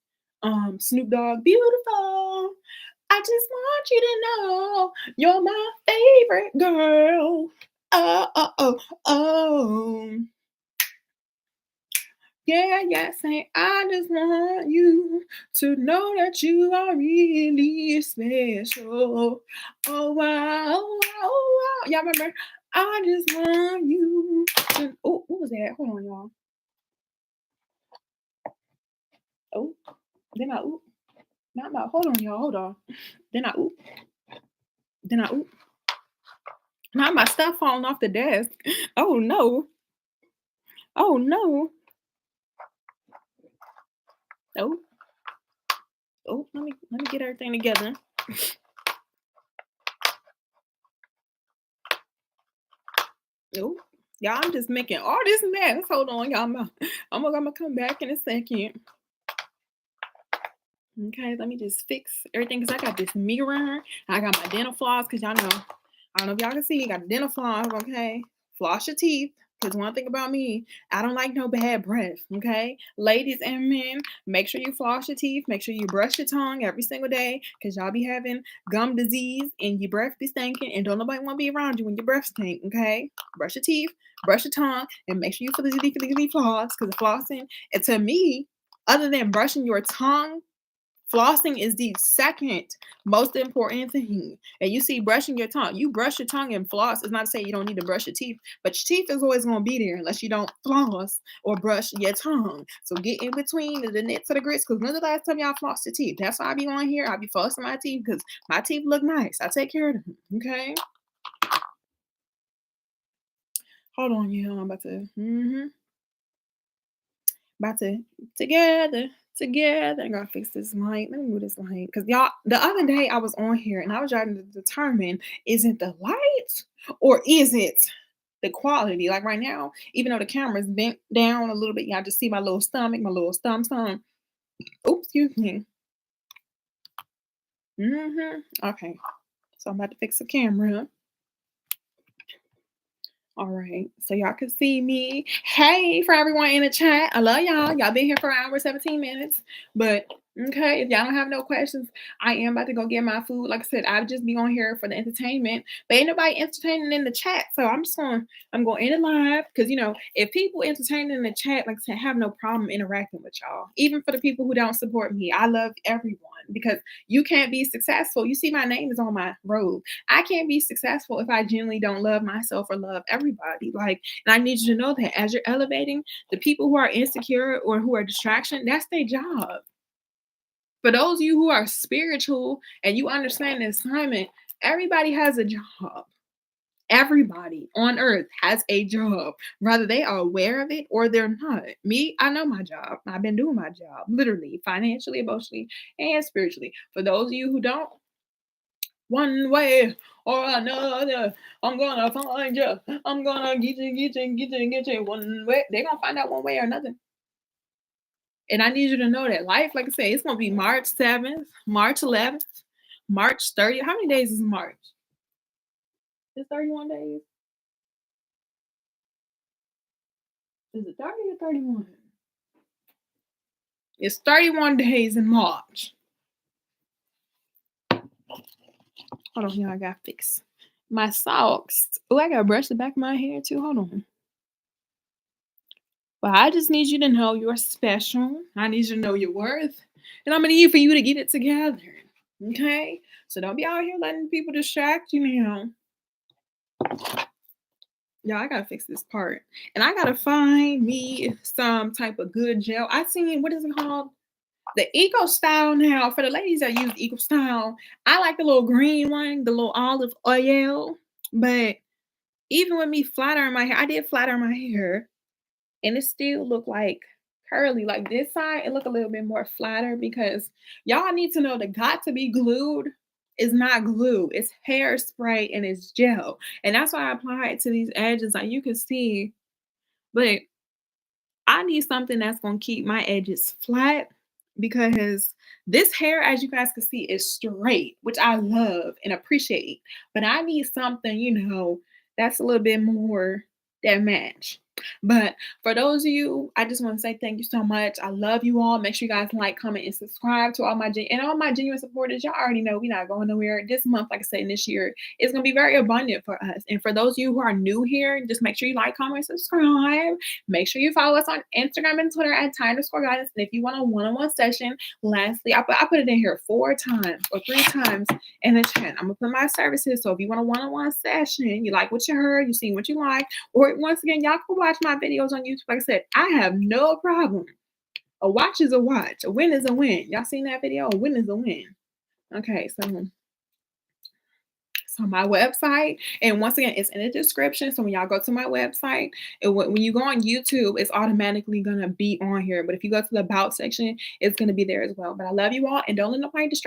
Snoop Dogg? Beautiful. I just want you to know you're my favorite girl. Oh, oh, oh, oh. Yeah, yeah, say, I just want you to know that you are really special. Oh, wow, oh, wow, oh, wow. Y'all remember? I just want you to. Oh, what was that? Hold on, y'all. Oh, then I, oop. Not about, hold on, y'all. Hold on. Then I, oop. Then I, oop. Not my stuff falling off the desk. Oh, no. Oh, no. Oh, oh, let me get everything together. Oh, y'all, I'm just making all this mess. Hold on, y'all. I'm gonna come back in a second. Okay, let me just fix everything because I got this mirror. I got my dental floss because y'all know. I don't know if y'all can see. I got dental floss. Okay, floss your teeth. Because one thing about me, I don't like no bad breath. Okay, ladies and men, make sure you floss your teeth. Make sure you brush your tongue every single day because y'all be having gum disease and your breath be stinking, and don't nobody want to be around you when your breath stink. Okay, brush your teeth, brush your tongue, and make sure you floss because flossing. And to me, other than brushing your tongue, flossing is the second most important thing. And you see, brushing your tongue, you brush your tongue and floss. It's not to say you don't need to brush your teeth, but your teeth is always going to be there unless you don't floss or brush your tongue. So get in between the nits to the grits because when's the last time y'all flossed your teeth? That's why I be on here. I be flossing my teeth because my teeth look nice. I take care of them. Okay. Hold on, you. I'm about to. About to together, together. I'm gonna fix this light. Let me move this light. Because y'all, the other day I was on here and I was trying to determine is it the light or is it the quality? Like right now, even though the camera's bent down a little bit, y'all just see my little stomach, my little stomach. Oops, excuse me. Okay. So I'm about to fix the camera. All right, so y'all can see me. Hey, for everyone in the chat, I love y'all. Y'all been here for an hour, 17 minutes. But okay, if y'all don't have no questions, I am about to go get my food. Like I said, I'll just be on here for the entertainment. But ain't nobody entertaining in the chat. So I'm gonna end it live. Because if people entertaining in the chat, like I said, I have no problem interacting with y'all. Even for the people who don't support me. I love everyone because you can't be successful. You see, my name is on my robe. I can't be successful if I genuinely don't love myself or love everybody. Like, and I need you to know that as you're elevating, the people who are insecure or who are distraction, that's their job. For those of you who are spiritual and you understand the assignment, everybody has a job. Everybody on earth has a job, whether they are aware of it or they're not. Me, I know my job. I've been doing my job, literally, financially, emotionally, and spiritually. For those of you who don't, one way or another, I'm gonna find you. I'm gonna get you one way. They're gonna find out one way or another. And I need you to know that life, like I say, it's gonna be March 7th, March 11th, March 30th. How many days is March? It's 31 days. Is it 30 or 31? It's 31 days in March. Hold on, y'all, I gotta fix my socks. Oh, I gotta brush the back of my hair too. Hold on. But I just need you to know you're special. I need you to know your worth. And I'm gonna need for you to get it together. Okay? So don't be out here letting people distract you now. Yeah, I gotta fix this part. And I gotta find me some type of good gel. I seen what is it called? The Eco Style now. For the ladies that use Eco Style, I like the little green one, the little olive oil. But even with me flat iron my hair, I did flat iron my hair and it still look like curly. Like this side, it look a little bit more flatter because y'all need to know the got to be glued is not glue. It's hairspray and it's gel. And that's why I apply it to these edges. Like you can see, but I need something that's gonna keep my edges flat because this hair, as you guys can see, is straight, which I love and appreciate. But I need something, that's a little bit more that match. But for those of you, I just want to say thank you so much. I love you all. Make sure you guys like, comment, and subscribe to all my genuine supporters. Y'all already know we're not going nowhere. This month, like I said, and this year is gonna be very abundant for us. And for those of you who are new here, just make sure you like, comment, subscribe. Make sure you follow us on Instagram and Twitter at Ty_Guidance. And if you want a one-on-one session, lastly, I put it in here 4 times or 3 times in the chat. I'm gonna put my services. So if you want a one-on-one session, you like what you heard, you seen what you like, or once again, y'all can watch my videos on YouTube. Like I said, I have no problem. A watch is a watch. A win is a win. Y'all seen that video? A win is a win. Okay, so my website, and once again, it's in the description. So when y'all go to my website, when you go on YouTube, it's automatically gonna be on here. But if you go to the about section, it's gonna be there as well. But I love you all, and don't let nobody distract